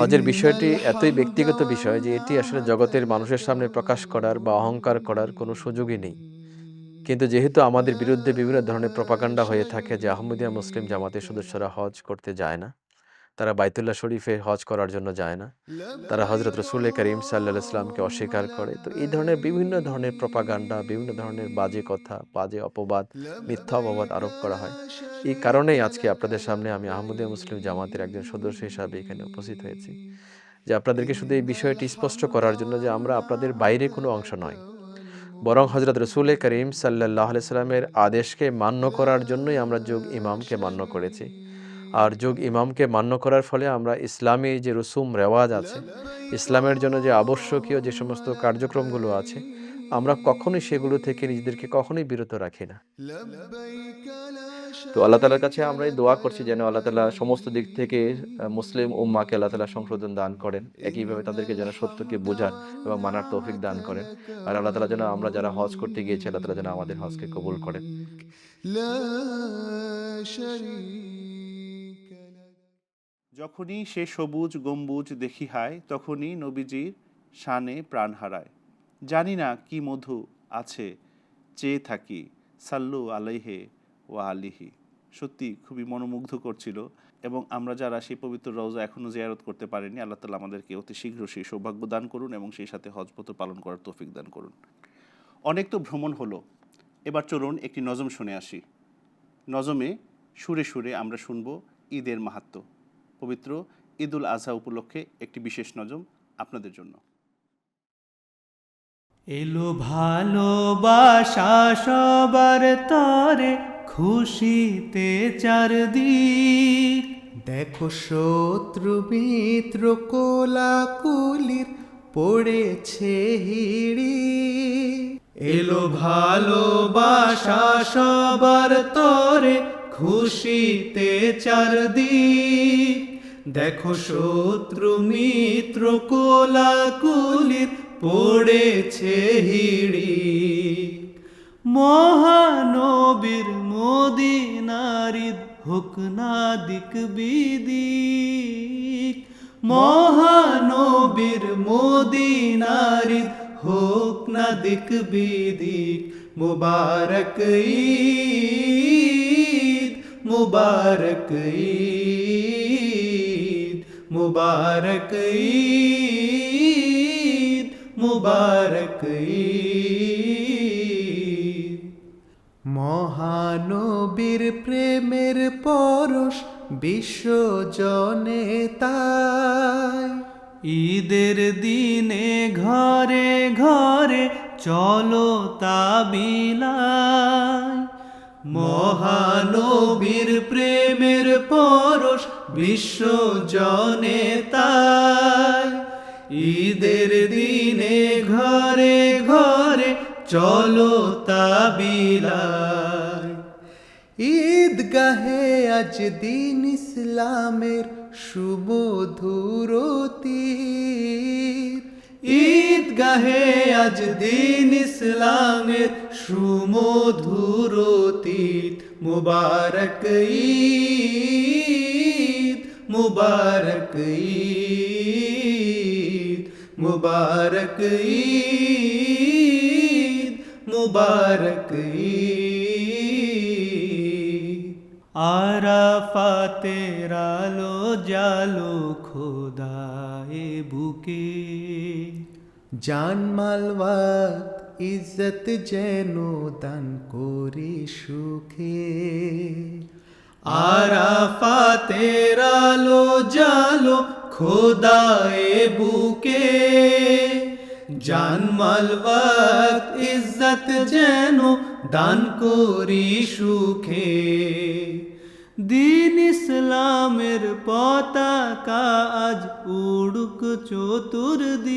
হজের বিষয়টি এতই ব্যক্তিগত বিষয় যে এটি আসলে জগতের মানুষের সামনে প্রকাশ করার বা অহংকার করার কোনো সুযোগই নেই। কিন্তু যেহেতু আমাদের বিরুদ্ধে বিভিন্ন ধরনের প্রপাগান্ডা হয়ে থাকে যে আহমদিয়া মুসলিম জামাতের সদস্যরা হজ করতে যায় না, তারা বাইতুল্লাহ শরীফে হজ করার জন্য যায় না, তারা হজরত রসুল করিম সাল্লাল্লাহু আলাইহি সাল্লামকে অস্বীকার করে, তো এই ধরনের বিভিন্ন ধরনের প্রপাগান্ডা, বিভিন্ন ধরনের বাজে কথা, বাজে অপবাদ, মিথ্যা অপবাদ আরোপ করা হয়। এই কারণেই আজকে আপনাদের সামনে আমি আহমদিয়া মুসলিম জামাতের একজন সদস্য হিসাবে এখানে উপস্থিত হয়েছি, যে আপনাদেরকে শুধু এই বিষয়টি স্পষ্ট করার জন্য যে আমরা আপনাদের বাইরে কোনো অংশ নয়, বরং হজরত রসুল করিম সাল্লাল্লাহু আলাইহি সাল্লামের আদেশকে মান্য করার জন্যই আমরা যোগ ইমামকে মান্য করেছি। আর যোগ ইমামকে মান্য করার ফলে আমরা ইসলামী যে রসুম রেওয়াজ আছে, ইসলামের জন্য যে আবশ্যকীয় যে সমস্ত কার্যক্রমগুলো আছে, আমরা কখনোই সেগুলো থেকে নিজেদেরকে কখনোই বিরত রাখি না। তো আল্লাহ তাআলার কাছে আমরা এই দোয়া করছি যেন আল্লাহ তাআলা সমস্ত দিক থেকে মুসলিম উম্মাহকে আল্লাহ তাআলা সংশোধন দান করেন, একইভাবে তাদেরকে যেন সত্যকে বোঝার এবং মানার তৌফিক দান করেন। আর আল্লাহ তাআলা যেন আমরা যারা হজ করতে গিয়েছি আল্লাহ তাআলা যেন আমাদের হজকে কবুল করেন। যখনই সে সবুজ গম্বুজ দেখি হায়, তখনই নবীজির শানে প্রাণ হারায়। জানি না কি মধু আছে, চেয়ে থাকি সাল্লু আলাইহে ওয়া আলিহি। সত্যি খুবই মনোমুগ্ধ করছিল, এবং আমরা যারা সেই পবিত্র রওজা এখনও জিয়ারত করতে পারিনি, আল্লাহ তাআলা আমাদেরকে অতি শীঘ্র সেই সৌভাগ্য দান করুন এবং সেই সাথে হজপথ পালন করার তৌফিক দান করুন। অনেক তো ভ্রমণ হলো, এবার চলুন একটি নজম শুনে আসি। নজমে সুরে সুরে আমরা শুনব ঈদের মাহাত্ম্য। পবিত্র ঈদুল আজহা উপলক্ষে একটি বিশেষ নজম আপনাদের জন্য। এলো ভালোবাসা সবার তরে, খুশিতে চারদিক। দেখো শত্রু মিত্র কোলাকুলির পড়েছে হিড়ি। এলো ভালোবাসা সবার তরে, খুশিতে চারদিক। দেখো শত্রু মিত্র কোলাকুলির পড়েছে হিড়ি। মহানবীর মদিনার ঈদ হোক না দিক বিদিক। মহানবীর মদিনার ঈদ হোক না দিক বিদিক। মুবারক ঈদ, মুবারক ঈদ, মুবারক ঈদ, মুবারক ঈদ। মহানবীর প্রেমের পরশ বিশ্বজনে তাই। ঈদের দিনে ঘরে ঘরে চলো তাবিলায়। মহানবীর প্রেমের পরশ বিশ্বজনে তাই। ঈদের দিনে ঘরে ঘরে চলো তাবিলায়। ঈদগাহে আজ দিন ইসলামের সুমধুর তীর। ঈদগাহে আজ দিন ইসলামের সুমধুর তীর। মুবারক ঈদ, মুবারক ঈদ, মুবারক ঈদ, মুবারক ঈদ। আরাফাতের আলো জালো খোদায়ে বুকে। জানমাল ওয়াক্ত ইজ্জত যেন দান করি সুখে। আরাফাতের আলো জালো খোদায়ে বুকে। জানমাল ওয়াক্ত ইজ্জত যেন দান করি সুখে। দিন ইসলামের পতাকা আজ উড়ুক চতুর্দিক।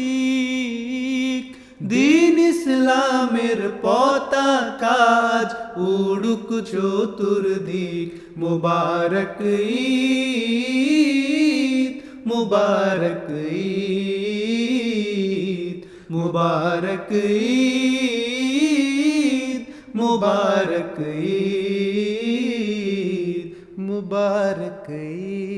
দিন ইসলামের পতাকা আজ উড়ুক চতুর্দিক। মুবারক ঈদ, মুবারক ঈদ, মুবারক ঈদ, মুবারক ঈদ মুবারক ঈদ।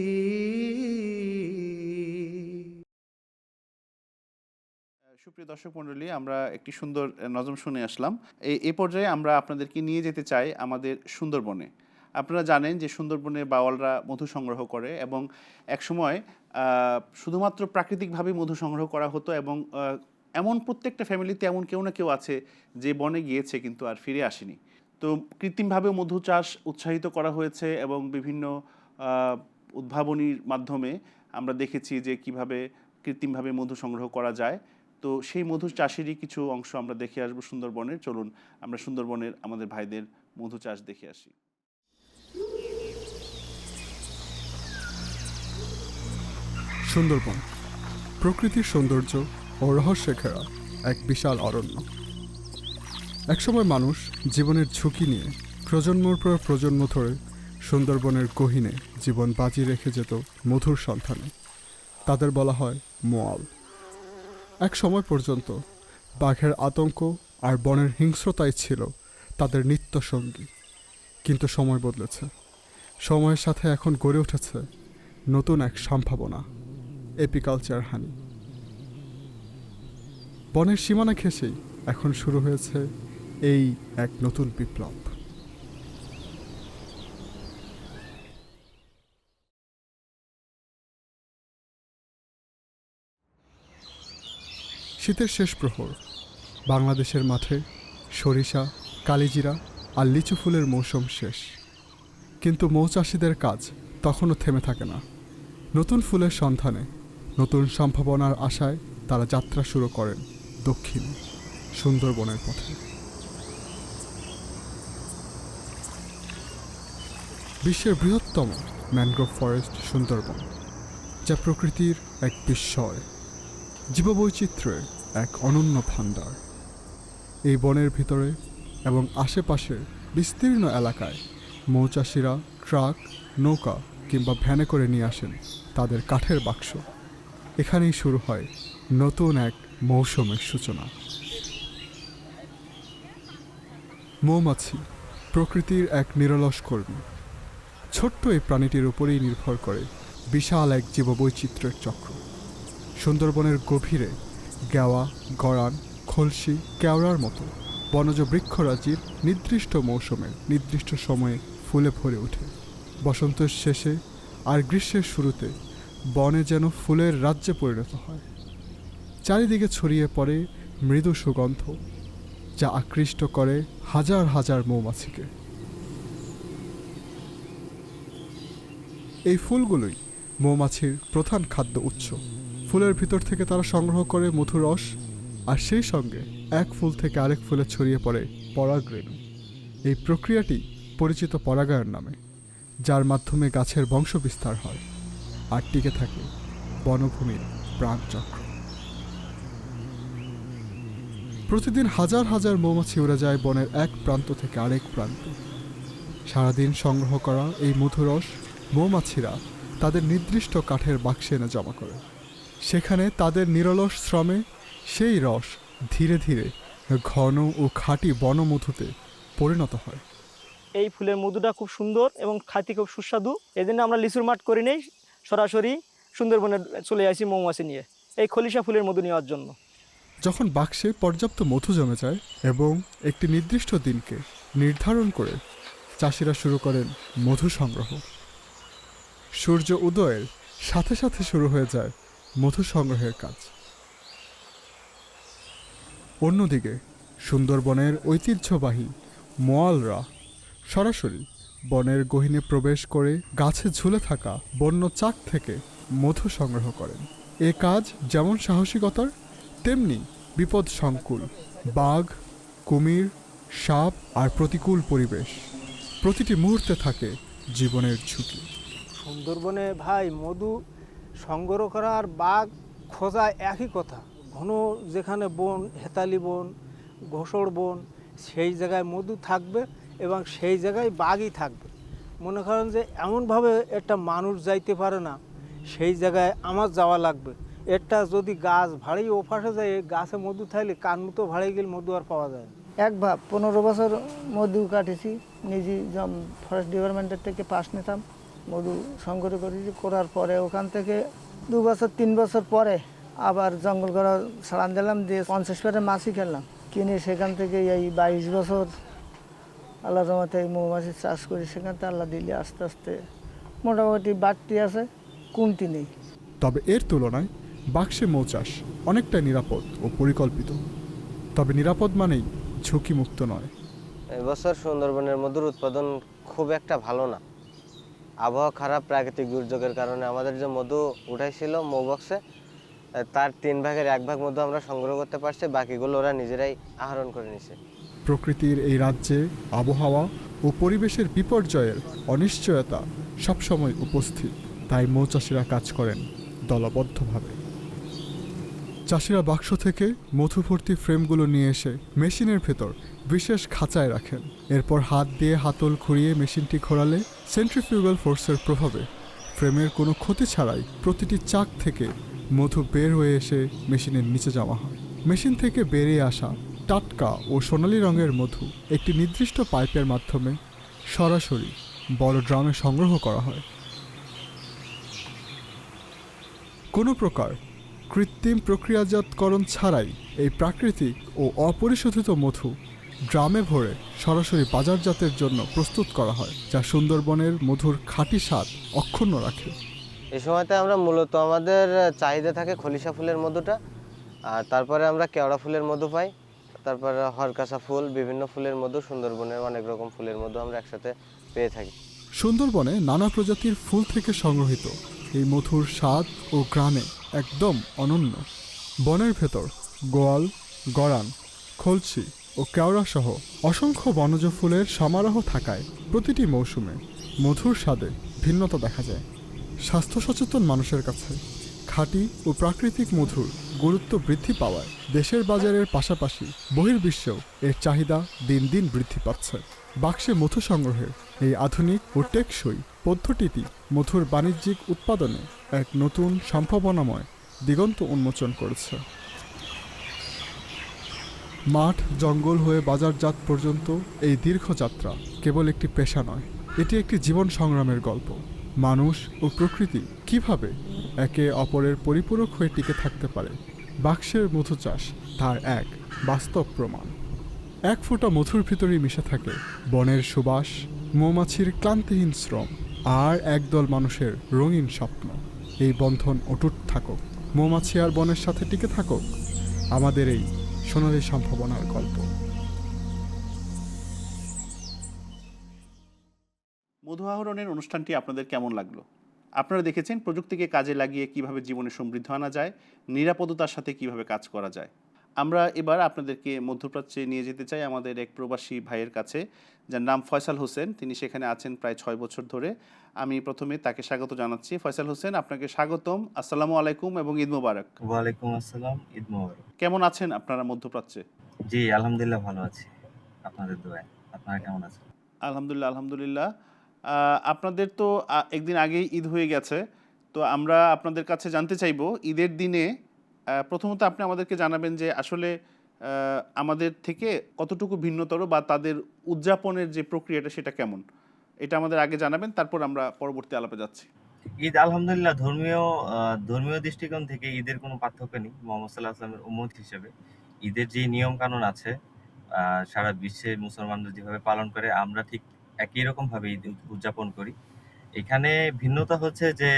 সুপ্রিয় দর্শক মণ্ডলী, আমরা একটি সুন্দর নজম শুনে আসলাম। এই পর্যায়ে আমরা আপনাদেরকে নিয়ে যেতে চাই আমাদের সুন্দরবনে। আপনারা জানেন যে সুন্দরবনে বাওয়ালরা মধু সংগ্রহ করে এবং একসময় শুধুমাত্র প্রাকৃতিকভাবে মধু সংগ্রহ করা হতো এবং এমন প্রত্যেকটা ফ্যামিলিতে এমন কেউ না কেউ আছে যে বনে গিয়েছে কিন্তু আর ফিরে আসেনি। তো কৃত্রিমভাবে মধু চাষ উৎসাহিত করা হয়েছে এবং বিভিন্ন উদ্ভাবনীর মাধ্যমে আমরা দেখেছি যে কিভাবে কৃত্রিমভাবে মধু সংগ্রহ করা যায়। তো সেই মধু চাষেরই কিছু অংশ আমরা দেখে আসবো সুন্দরবনের। চলুন আমরা সুন্দরবনের আমাদের ভাইদের মধু চাষ দেখে আসি। সুন্দরবন প্রকৃতির সৌন্দর্য ও রহস্যে ঘেরা এক বিশাল অরণ্য। একসময় মানুষ জীবনের ঝুঁকি নিয়ে প্রজন্মর পর প্রজন্ম ধরে সুন্দরবনের গহীনে জীবন বাজি রেখে যেত মধুর সন্ধানে। তাদের বলা হয় মোয়াল। এক সময় পর্যন্ত বাঘের আতঙ্ক আর বনের হিংস্রতাই ছিল তাদের নিত্য সঙ্গী। কিন্তু সময় বদলেছে। সময়ের সাথে এখন গড়ে উঠেছে নতুন এক সম্ভাবনা, এপিকালচার হানি। বনের সীমানা ঘেঁষেই এখন শুরু হয়েছে এই এক নতুন বিপ্লব। শীতের শেষ প্রহর, বাংলাদেশের মাঠে সরিষা, কালিজিরা আর লিচু ফুলের মৌসুম শেষ। কিন্তু মৌচাষীদের কাজ তখনও থেমে থাকে না। নতুন ফুলের সন্ধানে, নতুন সম্ভাবনার আশায় তারা যাত্রা শুরু করেন দক্ষিণ সুন্দরবনের পথে। বিশ্বের বৃহত্তম ম্যানগ্রোভ ফরেস্ট সুন্দরবন, যা প্রকৃতির এক বিস্ময়, জীববৈচিত্র্যের এক অনন্য ভাণ্ডার। এই বনের ভিতরে এবং আশেপাশের বিস্তীর্ণ এলাকায় মৌচাষীরা ট্রাক, নৌকা কিংবা ভ্যানে করে নিয়ে আসেন তাদের কাঠের বাক্স। এখানেই শুরু হয় নতুন এক মৌসুমের সূচনা। মৌমাছি প্রকৃতির এক নিরলস কর্মী। ছোট্ট এই প্রাণীটির উপরেই নির্ভর করে বিশাল এক জীববৈচিত্র্যের চক্র। সুন্দরবনের গভীরে গেওয়া, গড়ান, খলসি, কেওড়ার মতো বনজ বৃক্ষরাজির নির্দিষ্ট মৌসুমের নির্দিষ্ট সময়ে ফুলে ভরে ওঠে। বসন্তের শেষে আর গ্রীষ্মের শুরুতে বনে যেন ফুলের রাজ্যে পরিণত হয়। চারিদিকে ছড়িয়ে পড়ে মৃদু সুগন্ধ, যা আকৃষ্ট করে হাজার হাজার মৌমাছিকে। এই ফুলগুলোই মৌমাছির প্রধান খাদ্য উৎস। ফুলের ভিতর থেকে তারা সংগ্রহ করে মধুর রস, আর সেই সঙ্গে এক ফুল থেকে আরেক ফুলে ছড়িয়ে পড়ে পরাগরেণু। এই প্রক্রিয়াটি পরিচিত পরাগায়ন নামে, যার মাধ্যমে গাছের বংশবিস্তার হয় আর টিকে থাকে বনভূমির প্রাণচক্র। প্রতিদিন হাজার হাজার মৌমাছি উড়ে যায় বনের এক প্রান্ত থেকে আরেক প্রান্তে। সারাদিন সংগ্রহ করা এই মধুরস মৌমাছিরা তাদের নির্দিষ্ট কাঠের বাক্সে এনে জমা করে। সেখানে তাদের নিরলস শ্রমে সেই রস ধীরে ধীরে ঘন ও খাঁটি বনমধুতে পরিণত হয়। এই ফুলের মধুটা খুব সুন্দর এবং খাইতে খুব সুস্বাদু। এই জন্য আমরা লিচুর মাঠ করি নেই, সরাসরি সুন্দরবনে চলে আসি মৌমাছি নিয়ে এই খলিশা ফুলের মধু নেওয়ার জন্য। যখন বাক্সে পর্যাপ্ত মধু জমে যায় এবং একটি নির্দিষ্ট দিনকে নির্ধারণ করে চাষিরা শুরু করেন মধু সংগ্রহ। সূর্য উদয়ের সাথে সাথে শুরু হয়ে যায় মধু সংগ্রহের কাজ। অন্যদিকে সুন্দরবনের ঐতিহ্যবাহী মোয়ালরা সরাসরি বনের গহীনে প্রবেশ করে গাছে ঝুলে থাকা বন্য চাক থেকে মধু সংগ্রহ করেন। এ কাজ যেমন সাহসিকতার তেমনি বিপদ সংকুল। বাঘ, কুমির, সাপ আর প্রতিকূল পরিবেশ, প্রতিটি মুহূর্তে থাকে জীবনের ঝুঁকি। সুন্দরবনে ভাই মধু সংগ্রহ করা আর বাঘ খোঁজা একই কথা। ঘন যেখানে বন, হেতালি বন, ঘোষর বন, সেই জায়গায় মধু থাকবে এবং সেই জায়গায় বাঘই থাকবে। মনে করেন যে এমনভাবে একটা মানুষ যাইতে পারে না, সেই জায়গায় আমার যাওয়া লাগবে। এটা যদি গাছ ভাড়ি ওপাশে যায়, গাছে মধু থাকলে কান মতো ভাড়ে গেলে মধু আর পাওয়া যায় না। একবার 15 বছর মধু কাটেছি, নিজে ফরেস্ট ডিপার্টমেন্টের থেকে পাস নিতাম, মধু সংগ্রহ করেছি। করার পরে ওখান থেকে 2 বছর 3 বছর পরে আবার জঙ্গল করা ছাড়ান দিলাম, দিয়ে 50 পেয়ারের মাছই খেললাম কিনে। সেখান থেকে এই 22 বছর আল্লাহর রহমতে এই মৌমাছি চাষ করি। সেখান থেকে আল্লাহ দিলে আস্তে আস্তে মোটামুটি বাড়তি আছে, কমতি নেই। তবে এর তুলনায় বাক্সে মৌ চাষ অনেকটা নিরাপদ ও পরিকল্পিত। তবে নিরাপদ মানেই ঝুঁকিমুক্ত নয়। এবছর সুন্দরবনের মধুর উৎপাদন খুব একটা ভালো না। আবহাওয়া খারাপ, প্রাকৃতিক দুর্যোগের কারণে আমাদের যে মধু উঠাইছিল মৌবক্সে, তার 3 ভাগের 1 ভাগ মধু আমরা সংগ্রহ করতে পারছি, বাকিগুলো ওরা নিজেরাই আহরণ করে নিছে। প্রকৃতির এই রাজ্যে আবহাওয়া ও পরিবেশের বিপর্যয়ের অনিশ্চয়তা সবসময় উপস্থিত, তাই মৌচাষিরা কাজ করেন দলবদ্ধভাবে। চাষিরা বাক্স থেকে মধু ভর্তি ফ্রেমগুলো নিয়ে এসে মেশিনের ভেতর বিশেষ খাঁচায় রাখেন। এরপর হাত দিয়ে হাতল ঘুরিয়ে মেশিনটি ঘোরালে সেন্ট্রিফিউগাল ফোর্সের প্রভাবে ফ্রেমের কোনো ক্ষতি ছাড়াই প্রতিটি চাক থেকে মধু বের হয়ে এসে মেশিনের নিচে জমা হয়। মেশিন থেকে বেরিয়ে আসা টাটকা ও সোনালি রঙের মধু একটি নির্দিষ্ট পাইপের মাধ্যমে সরাসরি বড় ড্রামে সংগ্রহ করা হয়। কোনো প্রকার কৃত্রিম প্রক্রিয়াজাতকরণ ছাড়াই এই প্রাকৃতিক ও অপরিশোধিত মধু ড্রামে ভরে সরাসরি বাজারজাতের জন্য প্রস্তুত করা হয়, যা সুন্দরবনের মধুর খাঁটি স্বাদ অক্ষুণ্ণ রাখে। এই সময়তে আমরা মূলত আমাদের চাহিদা থাকে খলিশা ফুলের মধুটা, আর তারপরে আমরা কেওড়া ফুলের মধু পাই, তারপরে হরকাসা ফুল, বিভিন্ন ফুলের মধু, সুন্দরবনের অনেক রকম ফুলের মধু আমরা একসাথে পেয়ে থাকি। সুন্দরবনে নানা প্রজাতির ফুল থেকে সংগ্রহিত এই মধুর স্বাদ ও গ্রানে একদম অনন্য। বনের ভেতর গোয়াল, গরান, খলসি ও কেওড়া সহ অসংখ্য বনজ ফুলের সমারোহ থাকায় প্রতিটি মৌসুমে মধুর স্বাদে ভিন্নতা দেখা যায়। স্বাস্থ্য সচেতন মানুষের কাছে খাঁটি ও প্রাকৃতিক মধুর গুরুত্ব বৃদ্ধি পাওয়ায় দেশের বাজারের পাশাপাশি বহির্বিশ্বেও এর চাহিদা দিন দিন বৃদ্ধি পাচ্ছে। বাক্সে মধু সংগ্রহের এই আধুনিক ও টেকসই পদ্ধতিটি মধুর বাণিজ্যিক উৎপাদনে এক নতুন সম্ভাবনাময় দিগন্ত উন্মোচন করেছে। মাঠ জঙ্গল হয়ে বাজারজাত পর্যন্ত এই দীর্ঘ যাত্রা কেবল একটি পেশা নয়, এটি একটি জীবন সংগ্রামের গল্প। মানুষ ও প্রকৃতি কিভাবে একে অপরের পরিপূরক হয়ে টিকে থাকতে পারে, বাক্সের মধু চাষ তার এক বাস্তব প্রমাণ। এক ফোঁটা মধুর ভিতরেই মিশে থাকে বনের সুবাস, মৌমাছির ক্লান্তিহীন শ্রম আর একদল মানুষের রঙিন স্বপ্ন। এই বন্ধন অটুট থাকুক, মৌমাছি আর বনের সাথে টিকে থাকুক আমাদের এই সোনালী সম্ভাবনার গল্প। মধু আহরণের অনুষ্ঠানটি আপনাদের কেমন লাগলো? আপনারা দেখেছেন প্রযুক্তিকে কাজে লাগিয়ে কিভাবে জীবনে সমৃদ্ধ আনা যায়, নিরাপদতার সাথে কিভাবে কাজ করা যায়। আমরা এবার আপনাদেরকে মধ্যপ্রাচ্যে নিয়ে যেতে চাই আমাদের এক প্রবাসী ভাইয়ের কাছে, যার নাম ফয়সাল হোসেন। তিনি সেখানে আছেন প্রায় 6 বছর ধরে। আমি প্রথমে তাকে স্বাগত জানাচ্ছি। ফয়সাল হোসেন, আপনাকে স্বাগতম। আসসালামু আলাইকুম এবং ঈদ মোবারক। ওয়ালাইকুম আসসালাম, ঈদ মোবারক। কেমন আছেন আপনারা মধ্যপ্রাচ্যে? জি আলহামদুলিল্লাহ ভালো আছি, আপনাদের দোয়ায়। আপনারা কেমন আছেন? আলহামদুলিল্লাহ আলহামদুলিল্লাহ। আপনাদের তো একদিন আগেই ঈদ হয়ে গেছে, তো আমরা আপনাদের কাছে জানতে চাইবো ঈদের দিনে প্রথমত আপনি আমাদেরকে জানাবেন যে আসলে আমাদের থেকে কতটুকু ভিন্নতর বা তাদের উদযাপনের যে প্রক্রিয়াটা সেটা কেমন, এটা আমাদের আগে জানাবেন, তারপর আমরা পরবর্তী আলাপে যাচ্ছি। ঈদ আলহামদুলিল্লাহ ধর্মীয় দৃষ্টিকোণ থেকে ঈদের কোনো পার্থক্য নেই। মোহাম্মদ সাল্লাল্লাহু আলাইহি ওয়াসাল্লামের উম্মত হিসেবে ঈদের যে নিয়ম কানুন আছে সারা বিশ্বে মুসলমানরা যেভাবে পালন করে আমরা ঠিক একই রকম ভাবে ঈদ উদযাপন করি। এখানে ভিন্নতা হচ্ছে যে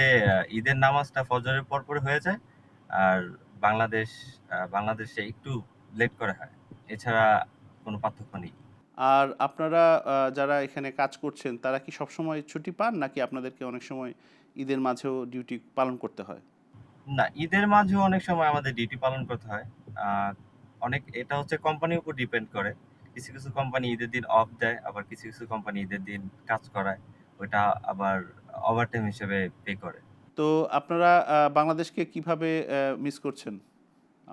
ঈদের নামাজটা ফজরের পর পরে হয়ে যায়, আর বাংলাদেশে একটু লেট করে হয়, এছাড়া কোনো পার্থক্য নেই। আর আপনারা যারা এখানে কাজ করছেন তারা কি সবসময় ছুটি পান, নাকি আপনাদেরকে অনেক সময় ঈদের মাঝেও ডিউটি পালন করতে হয়? না, ঈদের মাঝেও অনেক সময় আমাদের ডিউটি পালন করতে হয়। এটা হচ্ছে কোম্পানির উপর ডিপেন্ড করে। কিছু কিছু কোম্পানি ঈদের দিন অফ দেয়, আবার কিছু কিছু কোম্পানি ঈদের দিন কাজ করায়, ওইটা আবার ওভারটাইম হিসেবে পে করে। তো আপনারা বাংলাদেশকে কিভাবে মিস করছেন?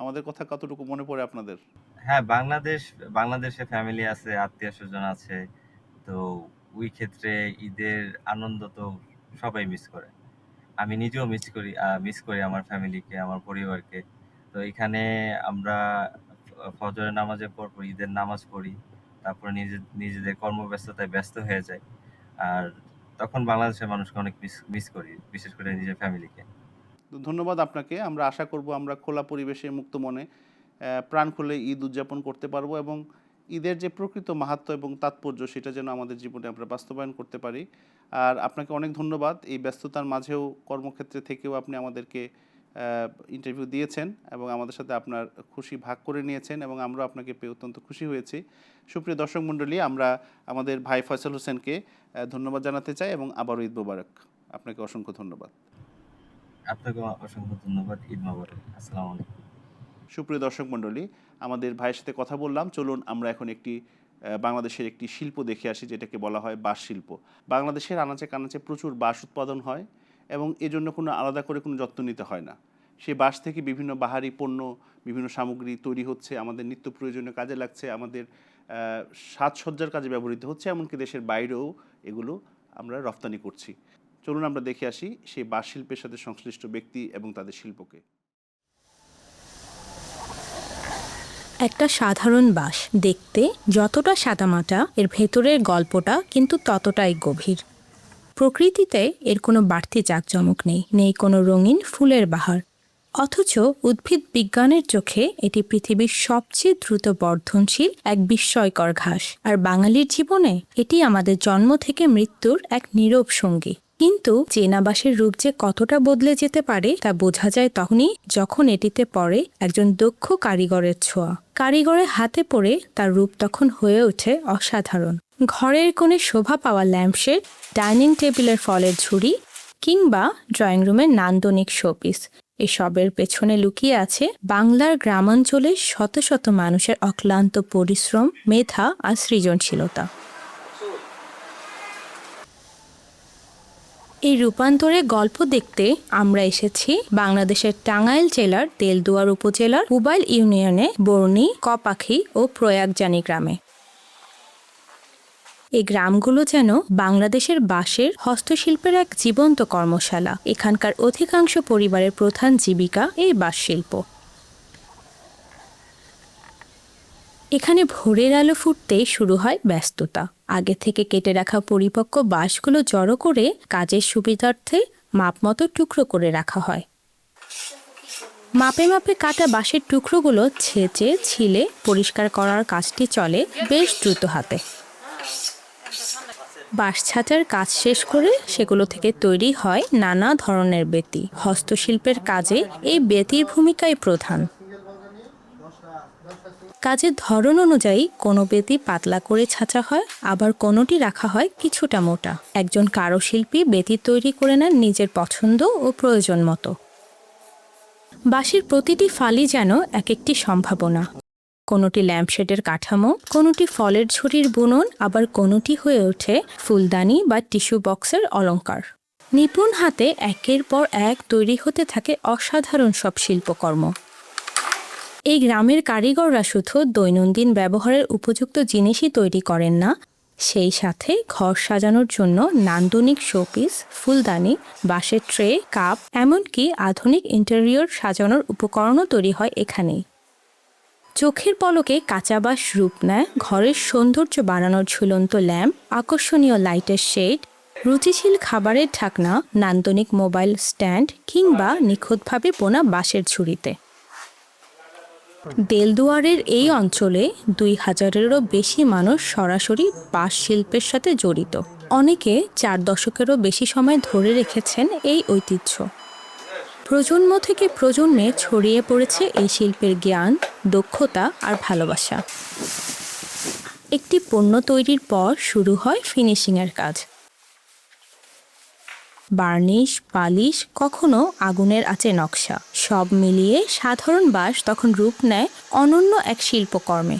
আমাদের কথা কতটুকু মনে পড়ে আপনাদের? হ্যাঁ, বাংলাদেশে ফ্যামিলি আছে, আত্মীয় স্বজন আছে, তো ওই ক্ষেত্রে ঈদের আনন্দ তো সবাই মিস করে। আমি নিজেও মিস করি আমার ফ্যামিলিকে, আমার পরিবারকে। তো এখানে আমরা ফজরের নামাজের পর ঈদের নামাজ পড়ি, তারপরে নিজেদের কর্মব্যস্ততায় ব্যস্ত হয়ে যাই। আর তখন বাংলাদেশের মানুষকে অনেক মিস করি, বিশেষ করে নিজের ফ্যামিলিকে। তো ধন্যবাদ আপনাকে। আমরা আশা করব আমরা খোলা পরিবেশে মুক্ত মনে প্রাণ খুলে ঈদ উদযাপন করতে পারবো এবং ঈদের যে প্রকৃত মাহাত্ম্য এবং তাৎপর্য সেটা যেন আমাদের জীবনে আমরা বাস্তবায়ন করতে পারি। আর আপনাকে অনেক ধন্যবাদ, এই ব্যস্ততার মাঝেও কর্মক্ষেত্রে থেকেও আপনি আমাদেরকে ইন্টারভিউ দিয়েছেন এবং আমাদের সাথে আপনার খুশি ভাগ করে নিয়েছেন এবং আমরা আপনাকে পেয়ে অত্যন্ত খুশি হয়েছি। সুপ্রিয় দর্শক মণ্ডলী, আমরা আমাদের ভাই ফয়সাল হোসেনকে ধন্যবাদ জানাতে চাই এবং আবারও ঈদ মোবারক। আপনাকে অসংখ্য ধন্যবাদ। আপনাকে অসংখ্য ধন্যবাদ। ঈদ মোবারক। আসসালামু আলাইকুম। সুপ্রিয় দর্শক মণ্ডলী, আমাদের ভাইয়ের সাথে কথা বললাম। চলুন আমরা এখন একটি বাংলাদেশের একটি শিল্প দেখে আসি, যেটাকে বলা হয় বাঁশ শিল্প। বাংলাদেশের আনাচে কানাচে প্রচুর বাঁশ উৎপাদন হয় এবং এজন্য কোনো আলাদা করে কোনো যত্ন নিতে হয় না। সেই বাঁশ থেকে বিভিন্ন বাহারি পণ্য, বিভিন্ন সামগ্রী তৈরি হচ্ছে, আমাদের নিত্য প্রয়োজনীয় কাজে লাগছে, আমাদের সাজসজ্জার কাজে ব্যবহৃত হচ্ছে, এমনকি দেশের বাইরেও এগুলো আমরা রপ্তানি করছি। চলুন আমরা দেখে আসি সেই বাঁশ শিল্পের সাথে সংশ্লিষ্ট ব্যক্তি এবং তাদের শিল্পকে। একটা সাধারণ বাঁশ দেখতে যতটা সাদামাটা, এর ভেতরের গল্পটা কিন্তু ততটাই গভীর। প্রকৃতিতে এর কোনো বাড়তি জাঁকজমক নেই কোনো রঙিন ফুলের বাহার, অথচ উদ্ভিদ বিজ্ঞানের চোখে এটি পৃথিবীর সবচেয়ে দ্রুত বর্ধনশীল এক বিস্ময়কর ঘাস। আর বাঙালির জীবনে এটি আমাদের জন্ম থেকে মৃত্যুর এক নীরব সঙ্গী। কিন্তু চেনা বাঁশের রূপ যে কতটা বদলে যেতে পারে তা বোঝা যায় তখনই যখন এটিতে পড়ে একজন দক্ষ কারিগরের ছোঁয়া। কারিগরের হাতে পড়ে তার রূপ তখন হয়ে ওঠে অসাধারণ। ঘরের কোণে শোভা পাওয়া ল্যাম্পশেড, ডাইনিং টেবিলের ফলের ঝুড়ি কিংবা ড্রয়িং রুমের নান্দনিক শোপিস, এসবের পেছনে লুকিয়ে আছে বাংলার গ্রামাঞ্চলের শত শত মানুষের অক্লান্ত পরিশ্রম, মেধা আর সৃজনশীলতা। এই রূপান্তরের গল্প দেখতে আমরা এসেছি বাংলাদেশের টাঙ্গাইল জেলার তেলদুয়ার উপজেলার পুবাইল ইউনিয়নে বর্ণী, কপাখি ও প্রয়াগজানি গ্রামে। এই গ্রামগুলো যেন বাংলাদেশের বাঁশের হস্তশিল্পের এক জীবন্ত কর্মশালা। এখানকার অধিকাংশ পরিবারের প্রধান জীবিকা এই বাঁশ শিল্প। এখানে ভোরের আলো ফুটতেই শুরু হয় ব্যস্ততা। আগে থেকে কেটে রাখা পরিপক্ক বাঁশগুলো জড়ো করে কাজের সুবিধার্থে মাপমতো টুকরো করে রাখা হয়। মাপে মাপে কাটা বাঁশের টুকরোগুলো ছেঁচে ছিলে পরিষ্কার করার কাজটি চলে বেশ দ্রুত হাতে। বাঁশ ছাঁচার কাজ শেষ করে সেগুলো থেকে তৈরি হয় নানা ধরনের বেতি। হস্তশিল্পের কাজে এই বেতির ভূমিকাই প্রধান। কাজের ধরন অনুযায়ী কোনো বেতি পাতলা করে ছাঁচা হয়, আবার কোনোটি রাখা হয় কিছুটা মোটা। একজন কারুশিল্পী বেতি তৈরি করে নেন নিজের পছন্দ ও প্রয়োজন মতো। বাঁশের প্রতিটি ফালি যেন এক একটি সম্ভাবনা। কোনোটি ল্যাম্পশেডের কাঠামো, কোনোটি ফলের ঝুড়ির বুনন, আবার কোনোটি হয়ে ওঠে ফুলদানি বা টিস্যু বক্সের অলংকার। নিপুণ হাতে একের পর এক তৈরি হতে থাকে অসাধারণ সব শিল্পকর্ম। এই গ্রামের কারিগররা শুধু দৈনন্দিন ব্যবহারের উপযুক্ত জিনিসই তৈরি করেন না, সেই সাথে ঘর সাজানোর জন্য নান্দনিক শোপিস, ফুলদানি, বাঁশের ট্রে, কাপ, এমনকি আধুনিক ইন্টেরিয়র সাজানোর উপকরণও তৈরি হয় এখানেই। চোখের পলকে কাঁচা বাঁশ রূপ নেয় ঘরের সৌন্দর্য বাড়ানোর ঝুলন্ত ল্যাম্প, আকর্ষণীয় লাইটের শেড, রুচিশীল খাবারের ঢাকনা, নান্দনিক মোবাইল স্ট্যান্ড কিংবা নিখুঁতভাবে বোনা বাঁশের ঝুড়িতে। তেলদুয়ারের এই অঞ্চলে 2000-এরও বেশি মানুষ সরাসরি বাঁশ শিল্পের সাথে জড়িত। অনেকে 4 দশকেরও বেশি সময় ধরে রেখেছেন এই ঐতিহ্য। প্রজন্ম থেকে প্রজন্মে ছড়িয়ে পড়েছে এই শিল্পের জ্ঞান, দক্ষতা আর ভালোবাসা। একটি পণ্য তৈরির পর শুরু হয় ফিনিশিংয়ের কাজ। বার্নিশ, পালিশ, কখনো আগুনের আঁচে নকশা, সব মিলিয়ে সাধারণ বাঁশ তখন রূপ নেয় অনন্য এক শিল্পকর্মে।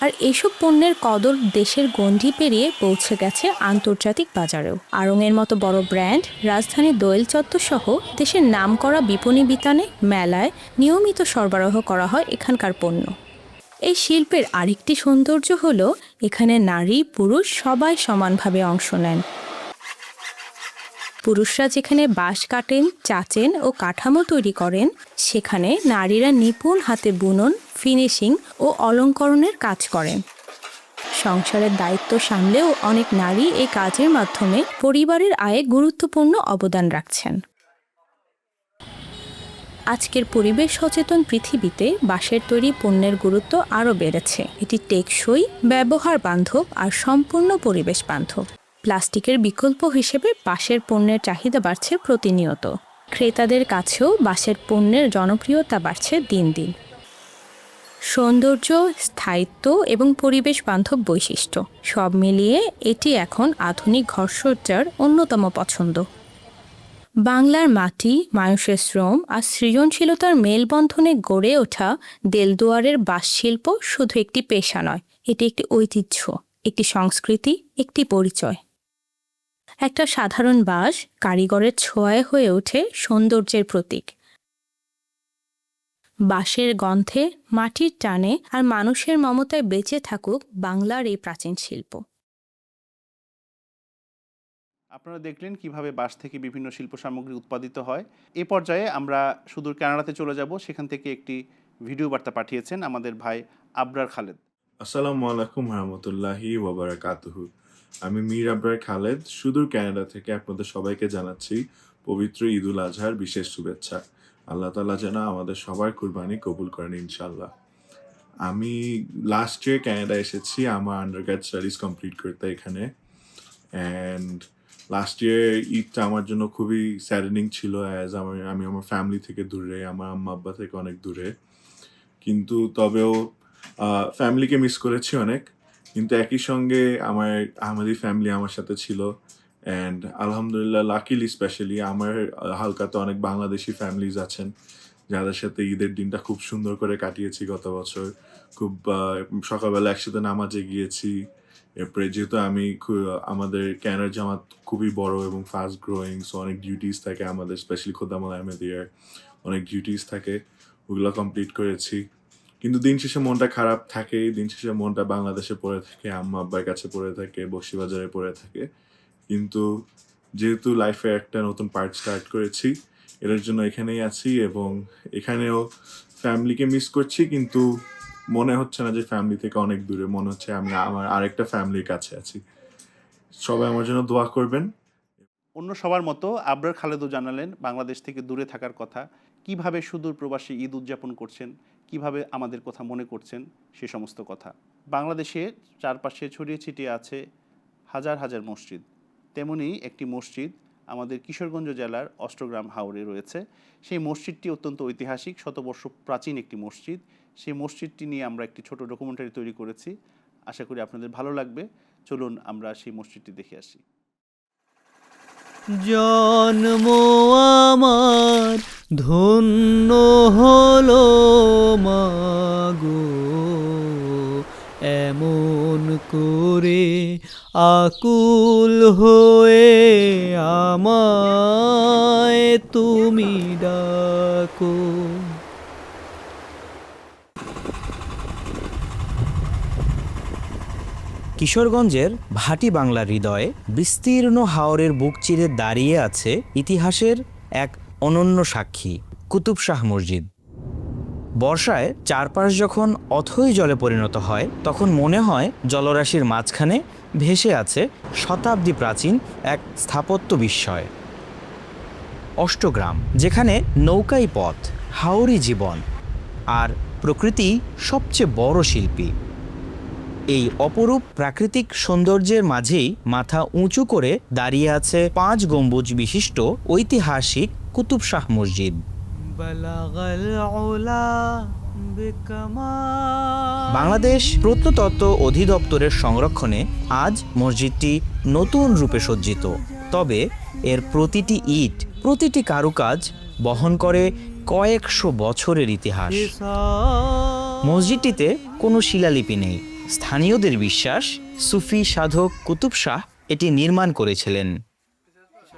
আর এসব পণ্যের কদর দেশের গণ্ডি পেরিয়ে পৌঁছে গেছে আন্তর্জাতিক বাজারেও। আড়ংয়ের মতো বড় ব্র্যান্ড, রাজধানী দোয়েল চত্বর সহ দেশের নামকরা বিপণী বিতানে, মেলায় নিয়মিত সরবরাহ করা হয় এখানকার পণ্য। এই শিল্পের আরেকটি সৌন্দর্য হলো এখানে নারী পুরুষ সবাই সমানভাবে অংশ নেন। পুরুষরা যেখানে বাঁশ কাটেন, চাচেন ও কাঠামো তৈরি করেন, সেখানে নারীরা নিপুণ হাতে বুনন, ফিনিশিং ও অলংকরণের কাজ করেন। সংসারের দায়িত্ব সামলেও অনেক নারী এই কাজের মাধ্যমে পরিবারের আয়ে গুরুত্বপূর্ণ অবদান রাখছেন। আজকের পরিবেশ সচেতন পৃথিবীতে বাঁশের তৈরি পণ্যের গুরুত্ব আরও বেড়েছে। এটি টেকসই, ব্যবহার বান্ধব আর সম্পূর্ণ পরিবেশ বান্ধব। প্লাস্টিকের বিকল্প হিসেবে বাঁশের পণ্যের চাহিদা বাড়ছে প্রতিনিয়ত। ক্রেতাদের কাছেও বাঁশের পণ্যের জনপ্রিয়তা বাড়ছে দিন দিন। সৌন্দর্য, স্থায়িত্ব এবং পরিবেশ বান্ধব বৈশিষ্ট্য সব মিলিয়ে এটি এখন আধুনিক ঘরসজ্জার অন্যতম পছন্দ। বাংলার মাটি, মানুষের শ্রম আর সৃজনশীলতার মেলবন্ধনে গড়ে ওঠা দেলদুয়ারের বাঁশ শিল্প শুধু একটি পেশা নয়, এটি একটি ঐতিহ্য, একটি সংস্কৃতি, একটি পরিচয়। একটা সাধারণ বাঁশ কারিগরের ছোঁয়ায় হয়ে ওঠে সৌন্দর্যের প্রতীক। বাঁশের গন্ধে, মাটির টানে আর মানুষের মমতায় বেঁচে থাকুক বাংলার এই প্রাচীন শিল্প। আপনারা দেখলেন কিভাবে বাঁশ থেকে বিভিন্ন শিল্প সামগ্রী উৎপাদিত হয়। এ পর্যায়ে আমরা সুদূর কানাডাতে চলে যাব। সেখান থেকে একটি ভিডিও বার্তা পাঠিয়েছেন আমাদের ভাই আবরার খালেদ। আসসালামু আলাইকুম রহমতুল্লাহি ওয়াবারাকাতুহু। আমি মীর আবরার খালেদ সুদূর কানাডা থেকে আপনাদের সবাইকে জানাচ্ছি পবিত্র ঈদুল আজহার বিশেষ শুভেচ্ছা। আল্লাহ তাআলা যেন আমাদের সবার কুরবানি কবুল করেন ইনশাল্লাহ। আমি লাস্ট ইয়ার কানাডা এসেছি আমার আন্ডারগ্রেড স্টাডিজ কমপ্লিট করতে এখানে। অ্যান্ড লাস্ট ইয়ার ঈদটা আমার জন্য খুবই স্যাডেনিং ছিল, অ্যাজ আমি আমার ফ্যামিলি থেকে দূরে, আমার আম্মা আব্বা থেকে অনেক দূরে। কিন্তু তবেও ফ্যামিলিকে মিস করেছি অনেক, কিন্তু একই সঙ্গে আমাদের ফ্যামিলি আমার সাথে ছিল। অ্যান্ড আলহামদুলিল্লাহ, লাকিলি স্পেশালি আমার হালকাতে অনেক বাংলাদেশি ফ্যামিলিজ আছেন যাদের সাথে ঈদের দিনটা খুব সুন্দর করে কাটিয়েছি গত বছর। খুব সকালবেলা একসাথে নামাজে গিয়েছি। এরপরে যেহেতু আমাদের ক্যানাডার জামাত খুবই বড় এবং ফাস্ট গ্রোয়িং, সো অনেক ডিউটিস থাকে আমাদের, স্পেশালি খোদামুল আহমেদিয়ার অনেক ডিউটিস থাকে, ওগুলো কমপ্লিট করেছি। কিন্তু দিন শেষে মনটা খারাপ থাকে, দিন শেষে মনটা বাংলাদেশে পড়ে থাকে, আম্মা আব্বার কাছে পড়ে থাকে, বকশীবাজারে পড়ে থাকে। কিন্তু যেহেতু লাইফে একটা নতুন পার্ট স্টার্ট করেছি, এটার জন্য এখানেই আছি এবং এখানেও ফ্যামিলিকে মিস করছি, কিন্তু মনে হচ্ছে না যে ফ্যামিলি থেকে অনেক দূরে, মনে হচ্ছে আমি আমার আরেকটা ফ্যামিলির কাছে আছি। সবাই আমার জন্য দোয়া করবেন। অন্য সবার মতো আবরার খালেদও জানালেন বাংলাদেশ থেকে দূরে থাকার কথা, কিভাবে সুদূর প্রবাসী ঈদ উদযাপন করছেন, কিভাবে আমাদের কথা মনে করছেন, সে সমস্ত কথা। বাংলাদেশের চারপাশে ছড়িয়ে ছিটিয়ে আছে হাজার হাজার মসজিদ। তেমনি একটি মসজিদ আমাদের কিশোরগঞ্জ জেলার অষ্টগ্রাম হাওরে রয়েছে। সেই মসজিদটি অত্যন্ত ঐতিহাসিক, শতবর্ষ প্রাচীন একটি মসজিদ। সেই মসজিদটি নিয়ে আমরা একটি ছোট ডকুমেন্টারি তৈরি করেছি, আশা করি আপনাদের ভালো লাগবে। চলুন আমরা সেই মসজিদটি দেখে আসি। জন্ম আমার ধন্য হলো মাগো, এমন করে আকুল হয়ে আমায় তুমি ডাকো। কিশোরগঞ্জের ভাটি বাংলার হৃদয়ে বিস্তীর্ণ হাওরের বুক চিরে দাঁড়িয়ে আছে ইতিহাসের এক অনন্য সাক্ষী কুতুব শাহ মসজিদ। বর্ষায় চারপাশ যখন অথই জলে পরিণত হয়, তখন মনে হয় জলরাশির মাঝখানে ভেসে আছে শতাব্দী প্রাচীন এক স্থাপত্য বিস্ময়। অষ্টগ্রাম, যেখানে নৌকাই পথ, হাওরই জীবন, আর প্রকৃতি সবচেয়ে বড় শিল্পী। এই অপরূপ প্রাকৃতিক সৌন্দর্যের মাঝেই মাথা উঁচু করে দাঁড়িয়ে আছে 5 গম্বুজ বিশিষ্ট ঐতিহাসিক কুতুব শাহ মসজিদ। বাংলাদেশ প্রত্নতত্ত্ব অধিদপ্তরের সংরক্ষণে আজ মসজিদটি নতুন রূপে সজ্জিত, তবে এর প্রতিটি ইট, প্রতিটি কারুকাজ বহন করে কয়েকশো বছরের ইতিহাস। মসজিদটিতে কোনো শিলালিপি নেই। স্থানীয়দের বিশ্বাস সুফি সাধক কুতুব শাহ এটি নির্মাণ করেছিলেন।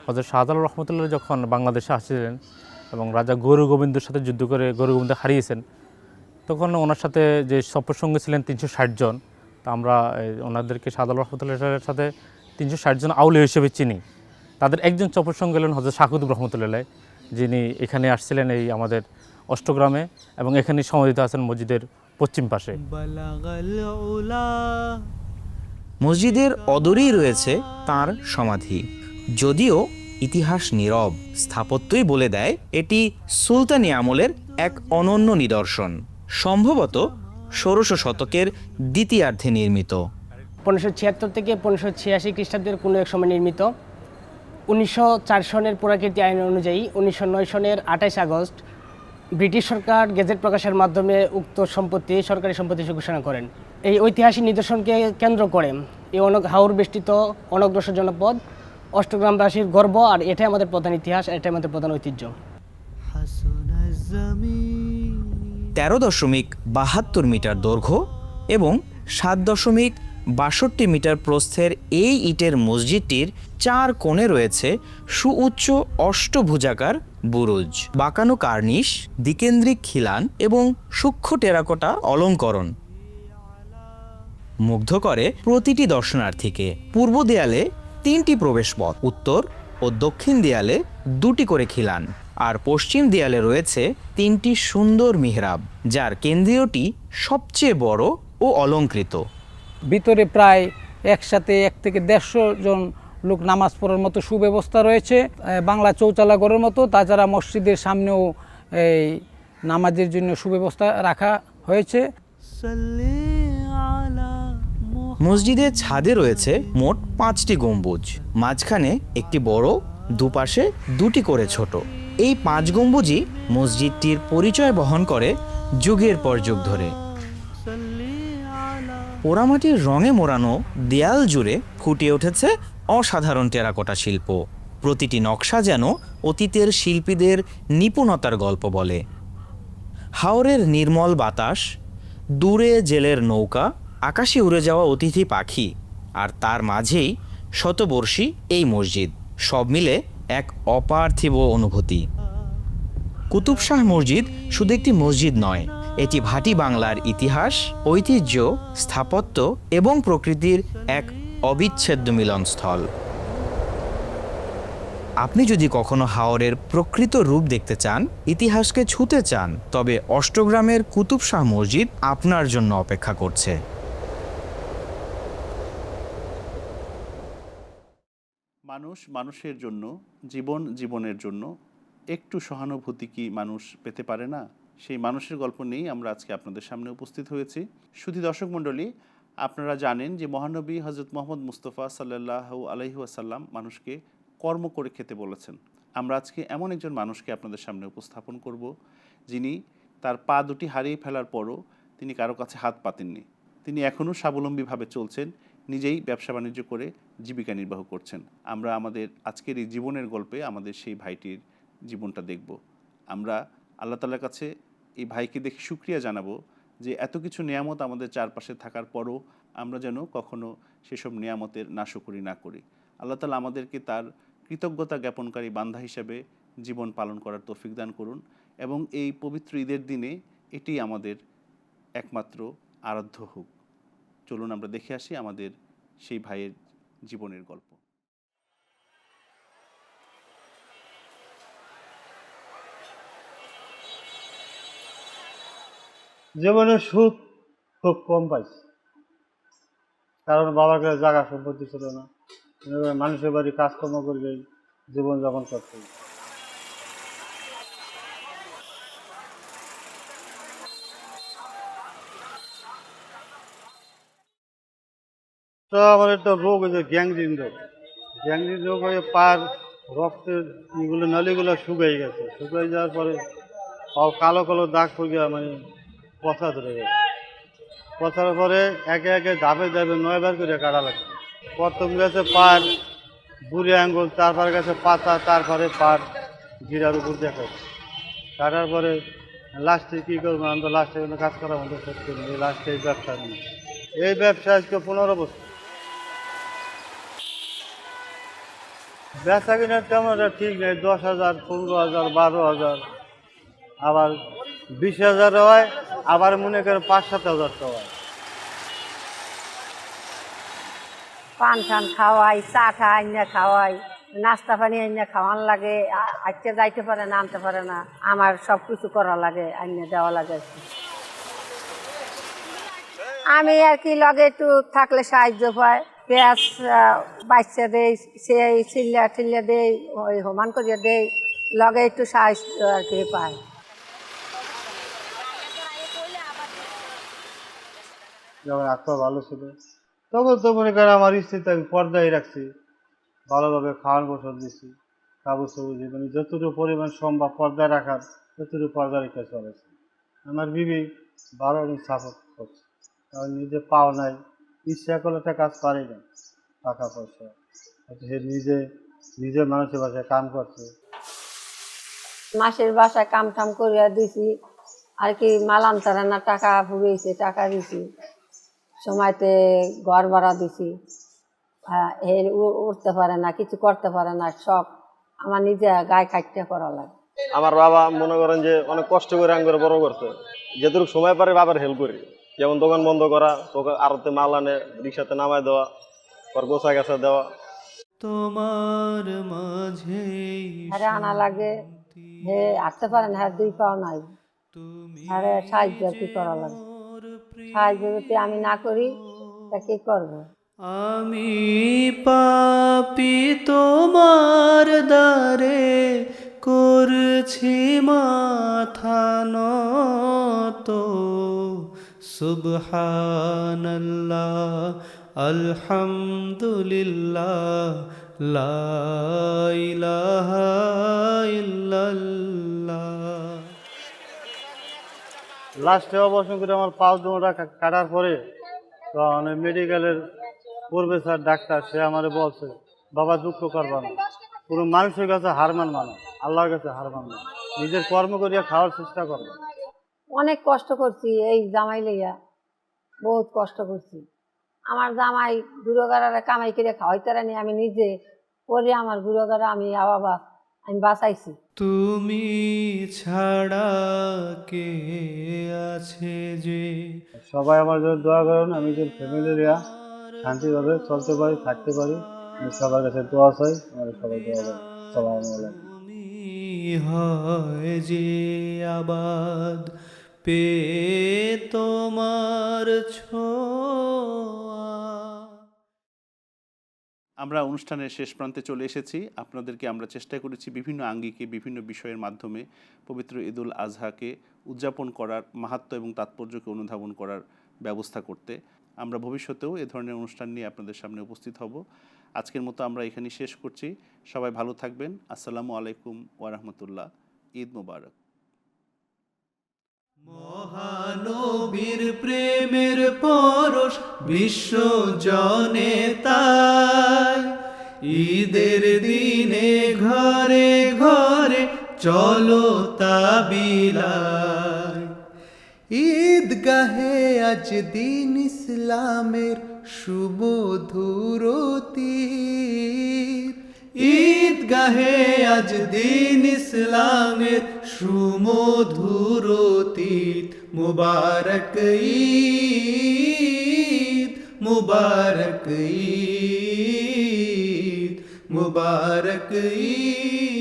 হযরত শাহজালাল রহমতুল্লাহ যখন বাংলাদেশে আসছিলেন এবং রাজা গৌর গোবিন্দের সাথে যুদ্ধ করে গৌর গোবিন্দ হারিয়েছেন, তখন ওনার সাথে যে সফরসঙ্গী ছিলেন 360 জন। তা আমরা ওনাদেরকে শাহজালাল রহমতুল্লাহের সাথে 360 জন আউলিয়া হিসেবে চিনি। তাদের একজন চপরসঙ্গী হলেন হযরত শাহ কুতুব রহমতুল্লাহ, যিনি এখানে আসছিলেন এই আমাদের অষ্টগ্রামে, এবং এখানে সমাধিত আছেন মসজিদের পশ্চিম পাশে। মসজিদের অদূরেই রয়েছে তার সমাধি। যদিও ইতিহাস নীরব, স্থাপত্যই বলে দেয় এটি সুলতানি আমলের এক অনন্য নিদর্শন, সম্ভবত ১৬০০ শতকের দ্বিতীয়ার্ধে নির্মিত। ১৫৭৬ থেকে ১৫৮৬ খ্রিস্টাব্দের কোনো এক সময় নির্মিত। ১৯০৪ সনের পুরাকীর্তি আইন অনুযায়ী ১৯০৯ সনের ২৮ আগস্ট ব্রিটিশ সরকার গেজেট প্রকাশের মাধ্যমে উক্ত সম্পত্তি সরকারি সম্পত্তি হিসেবে ঘোষণা করেন। এই ঐতিহাসিক নিদর্শনকে কেন্দ্র করে এই হাওর বেষ্টিত অনগ্রসর জনপদ অষ্টগ্রামবাসীর গর্ব, আর এটাই আমাদের প্রধান ইতিহাস, এটাই আমাদের প্রধান ঐতিহ্য। ১৩.৭২ মিটার দৈর্ঘ্য এবং ৭.৬২ মিটার প্রস্থের এই ইটের মসজিদটির ৪ কোণে রয়েছে সুউচ্চ অষ্টভুজাকার বুরুজ, বাঁকানো কার্নিশ, দ্বিকেন্দ্রিক খিলান এবং সূক্ষ্ম টেরাকোটা অলঙ্করণ মুগ্ধ করে প্রতিটি দর্শনার্থীকে। পূর্ব দেয়ালে ৩টি প্রবেশপথ, উত্তর ও দক্ষিণ দেয়ালে ২টি করে খিলান, আর পশ্চিম দেয়ালে রয়েছে ৩টি সুন্দর মিহরাব, যার কেন্দ্রীয়টি সবচেয়ে বড় ও অলঙ্কৃত। ভিতরে প্রায় একসাথে ১ থেকে ১৫০ জন লোক নামাজ পড়ার মতো সুব্যবস্থা রয়েছে, বাংলা চৌচালা ঘরের মতো। তাছাড়া মসজিদের সামনেও এই নামাজের জন্য সুব্যবস্থা রাখা হয়েছে। মসজিদের ছাদে রয়েছে মোট 5টি গম্বুজ, মাঝখানে একটি বড়, দুপাশে 2টি করে ছোট। এই 5 গম্বুজই মসজিদটির পরিচয় বহন করে যুগের পর যুগ ধরে। পোড়ামাটির রঙে মোড়ানো দেয়াল জুড়ে ফুটে উঠেছে অসাধারণ টেরাকোটা শিল্প। প্রতিটি নকশা যেন অতীতের শিল্পীদের নিপুণতার গল্প বলে। হাওরের নির্মল বাতাস, দূরে জেলের নৌকা, আকাশে উড়ে যাওয়া অতিথি পাখি, আর তার মাঝেই শতবর্ষী এই মসজিদ, সব মিলে এক অপার্থিব অনুভূতি। কুতুব শাহ মসজিদ শুধু একটি মসজিদ নয়, এটি ভাটি বাংলার ইতিহাস, ঐতিহ্য, স্থাপত্য এবং প্রকৃতির এক অবিচ্ছেদ্য মিলনস্থল। আপনি যদি কখনো হাওরের প্রকৃত রূপ দেখতে চান, ইতিহাসকে ছুঁতে চান, তবে অষ্টগ্রামের কুতুব শাহ মসজিদ আপনার জন্য অপেক্ষা করছে। মানুষ মানুষের জন্য, জীবন জীবনের জন্য একটু সহানুভূতি কি মানুষ পেতে পারে না? সেই মানুষের গল্প নিয়েই আমরা আজকে আপনাদের সামনে উপস্থিত হয়েছি। শুধু দর্শক মণ্ডলী, আপনারা জানেন যে মহানবী হজরত মোহাম্মদ মুস্তফা সাল্লাল্লাহু আলাইহি ওয়াসাল্লাম মানুষকে কর্ম করে খেতে বলেছেন। আমরা আজকে এমন একজন মানুষকে আপনাদের সামনে উপস্থাপন করব, যিনি তার পা দুটি হারিয়ে ফেলার পরও তিনি কারো কাছে হাত পাতেননি। তিনি এখনও স্বাবলম্বীভাবে চলছেন, নিজেই ব্যবসা বাণিজ্য করে জীবিকা নির্বাহ করছেন। আমরা আমাদের আজকের এই জীবনের গল্পে আমাদের সেই ভাইটির জীবনটা দেখব। আমরা আল্লাহ তাআলার কাছে এই ভাইকে দেখে শুকরিয়া জানাবো যে এত কিছু নিয়ামত আমাদের চারপাশে থাকার পরও আমরা যেন কখনো সেসব নিয়ামতের নাশকরি না করি। আল্লাহ তাআলা আমাদেরকে তার কৃতজ্ঞতা জ্ঞাপনকারী বান্দা হিসেবে জীবন পালন করার তৌফিক দান করুন, এবং এই পবিত্র ঈদের দিনে এটি আমাদের একমাত্র আরাধ্য হোক। চলুন আমরা দেখে আসি আমাদের সেই ভাইয়ের জীবনের গল্প। জীবনে সুখ খুব কম পাইছি, কারণ বাবার কাছে জায়গা সম্পত্তি ছিল না, মানুষের বাড়ি কাজকর্ম করে জীবনযাপন করতে। তো আমার একটা রোগ হয়েছে গ্যাংগ্রিন রোগ। গ্যাংগ্রিন রোগ হয়ে পার রক্তের এগুলো নালীগুলো শুকিয়ে গেছে, শুকিয়ে যাওয়ার পরে কালো কালো দাগ পড়ে মানে পচা ধরে গেছে। পচার পরে একে একে ধাপে ধাপে 9 বার করে কাটা লাগছে। প্রথম গেছে পার বুড়ি আঙ্গুল, তারপরে গেছে পাতা, তারপরে পার গিরার উপর দেখা কাটার পরে লাস্টে কী করবো, আমি তো লাস্টে কাজ করার মতো করতে লাস্টে এই ব্যবসা নিই। এই ব্যবসা আজকে 15 বছর। বেচা কিনার তেমন ঠিক নেই, 10,000, 15,000, 12,000, আবার 20,000 হয়, আবার মনে করেন 5-7,000 টাকা হয়। পান টান খাওয়াই, চা টা আইনা খাওয়াই, নাস্তা পানি আইনে খাওয়ান লাগে, আজকে যাইতে পারে না, আনতে পারে না, আমার সব কিছু করা লাগে, আইনে দেওয়া লাগে আর কি। আমি আর কি লগে একটু থাকলে সাহায্য পাই, পেঁয়াজ বাচ্চা দেই, সেই চিল্লা টিল্লা দেই, ওই হোমান করিয়া দেই, লগে একটু সাহায্য আর কি পাই। যখন আত্মা ভালো ছিল তখন তো মনে করেন আমার স্ত্রীতে আমি পর্দায় রাখছি, ভালোভাবে খাওয়ার বসত দিছি, কাগজ সবুজ মানে যতটুকু পরিমাণ সম্ভব পর্দায় রাখার ততটুকু পর্দা রেখে চলেছে। আমার বিবি ভালো সাপোর্ট করছে, কারণ নিজে পাও নাই, ইচ্ছা করলে একটা কাজ পারি না, টাকা পয়সা সে নিজে মানুষের বাসায় কাম করছে। মাসের বাসায় কাম টাম করিয়া দিছি আর কি, মালান্তরে না টাকা ফুরিয়েছে, টাকা দিছি, সময়তে ঘর ভাড়া দিছি, উঠতে পারে না, কিছু করতে পারে না, সব আমার নিজে গায়ে খাটতে করা লাগে। আমার বাবা মনে করেন যে অনেক কষ্ট করে আঙ্গুরে বড় করছে, যেটুকু সময় পারে বাবার হেল্প করি, যেমন দোকান বন্ধ করা, আরতে মাল আনে রিক্সাতে নামায় দেওয়া, পর গোছা গাছা দেওয়া। তোমার মাঝে আরে আনা লাগে, হে আসতে পারে না, হ্যাঁ 2 পাও নাই, আরে সাহায্য আর কি করা লাগে, সাহায্য যদি আমি না করি তা কি করবো। আমি পাপী তোমার দ্বারে করছি মাথা নত, সুবহানাল্লাহ আলহামদুলিল্লাহ লা ইলাহা ইল্লাল্লাহ। লাস্টে অবশ্য করে আমার পাও দুটা কাটার পরে তখন মেডিকেলের প্রফেসর ডাক্তার সে আমারে বলছে, বাবা দুঃখ করবা না, পুরো মানুষের কাছে হার মান মানো, আল্লাহর কাছে হার মান মানো, নিজের কর্ম করিয়া খাওয়ার চেষ্টা করবো। অনেক কষ্ট করছি এই জামাই লইয়া, বহুত কষ্ট করছি। আমার জামাই গুড়োগাড়ারে কামাই করে খাওয়াইতে রানি, আমি নিজে পরে আমার গুড়োগাড়া আমি আবার আমি বাঁচাইছি। তুমি ছাড়া কে আছে যে। সবাই আমার জন্য দোয়া করেন, আমি যেন ফ্যামিলিরা শান্তিভাবে চলতে পারি, থাকতে পারি, আমি সবার কাছে দোয়া চাই, আমাদের সবাই দোয়া করেন। আসসালামু আলাইকুম। হয় যে আবাদ পে তোমার ছোঁয়া। আমরা অনুষ্ঠানের শেষ প্রান্তে চলে এসেছি। আপনাদেরকে আমরা চেষ্টা করেছি বিভিন্ন আঙ্গিকে বিভিন্ন বিষয়ের মাধ্যমে পবিত্র ঈদুল আজহাকে উদযাপন করার মাহাত্ম্য এবং তাৎপর্যকে অনুধাবন করার ব্যবস্থা করতে। আমরা ভবিষ্যতেও এ ধরনের অনুষ্ঠান নিয়ে আপনাদের সামনে উপস্থিত হব। আজকের মতো আমরা এখানেই শেষ করছি। সবাই ভালো থাকবেন। আসসালামু আলাইকুম ওয়া রাহমাতুল্লাহ। ঈদ মোবারক। মহানবীর প্রেমের পরশ বিশ্ব জনে তাই, ঈদের দিনে ঘরে ঘরে চলো তাবিলায়। ঈদগাহে আজ দিন ইসলামের সুমধুর তীর, ঈদগাহে আজ দিন ইসলামের সুমধুর তীর। মুবারক ঈদ, মুবারক ঈদ, মুবারক ঈদ।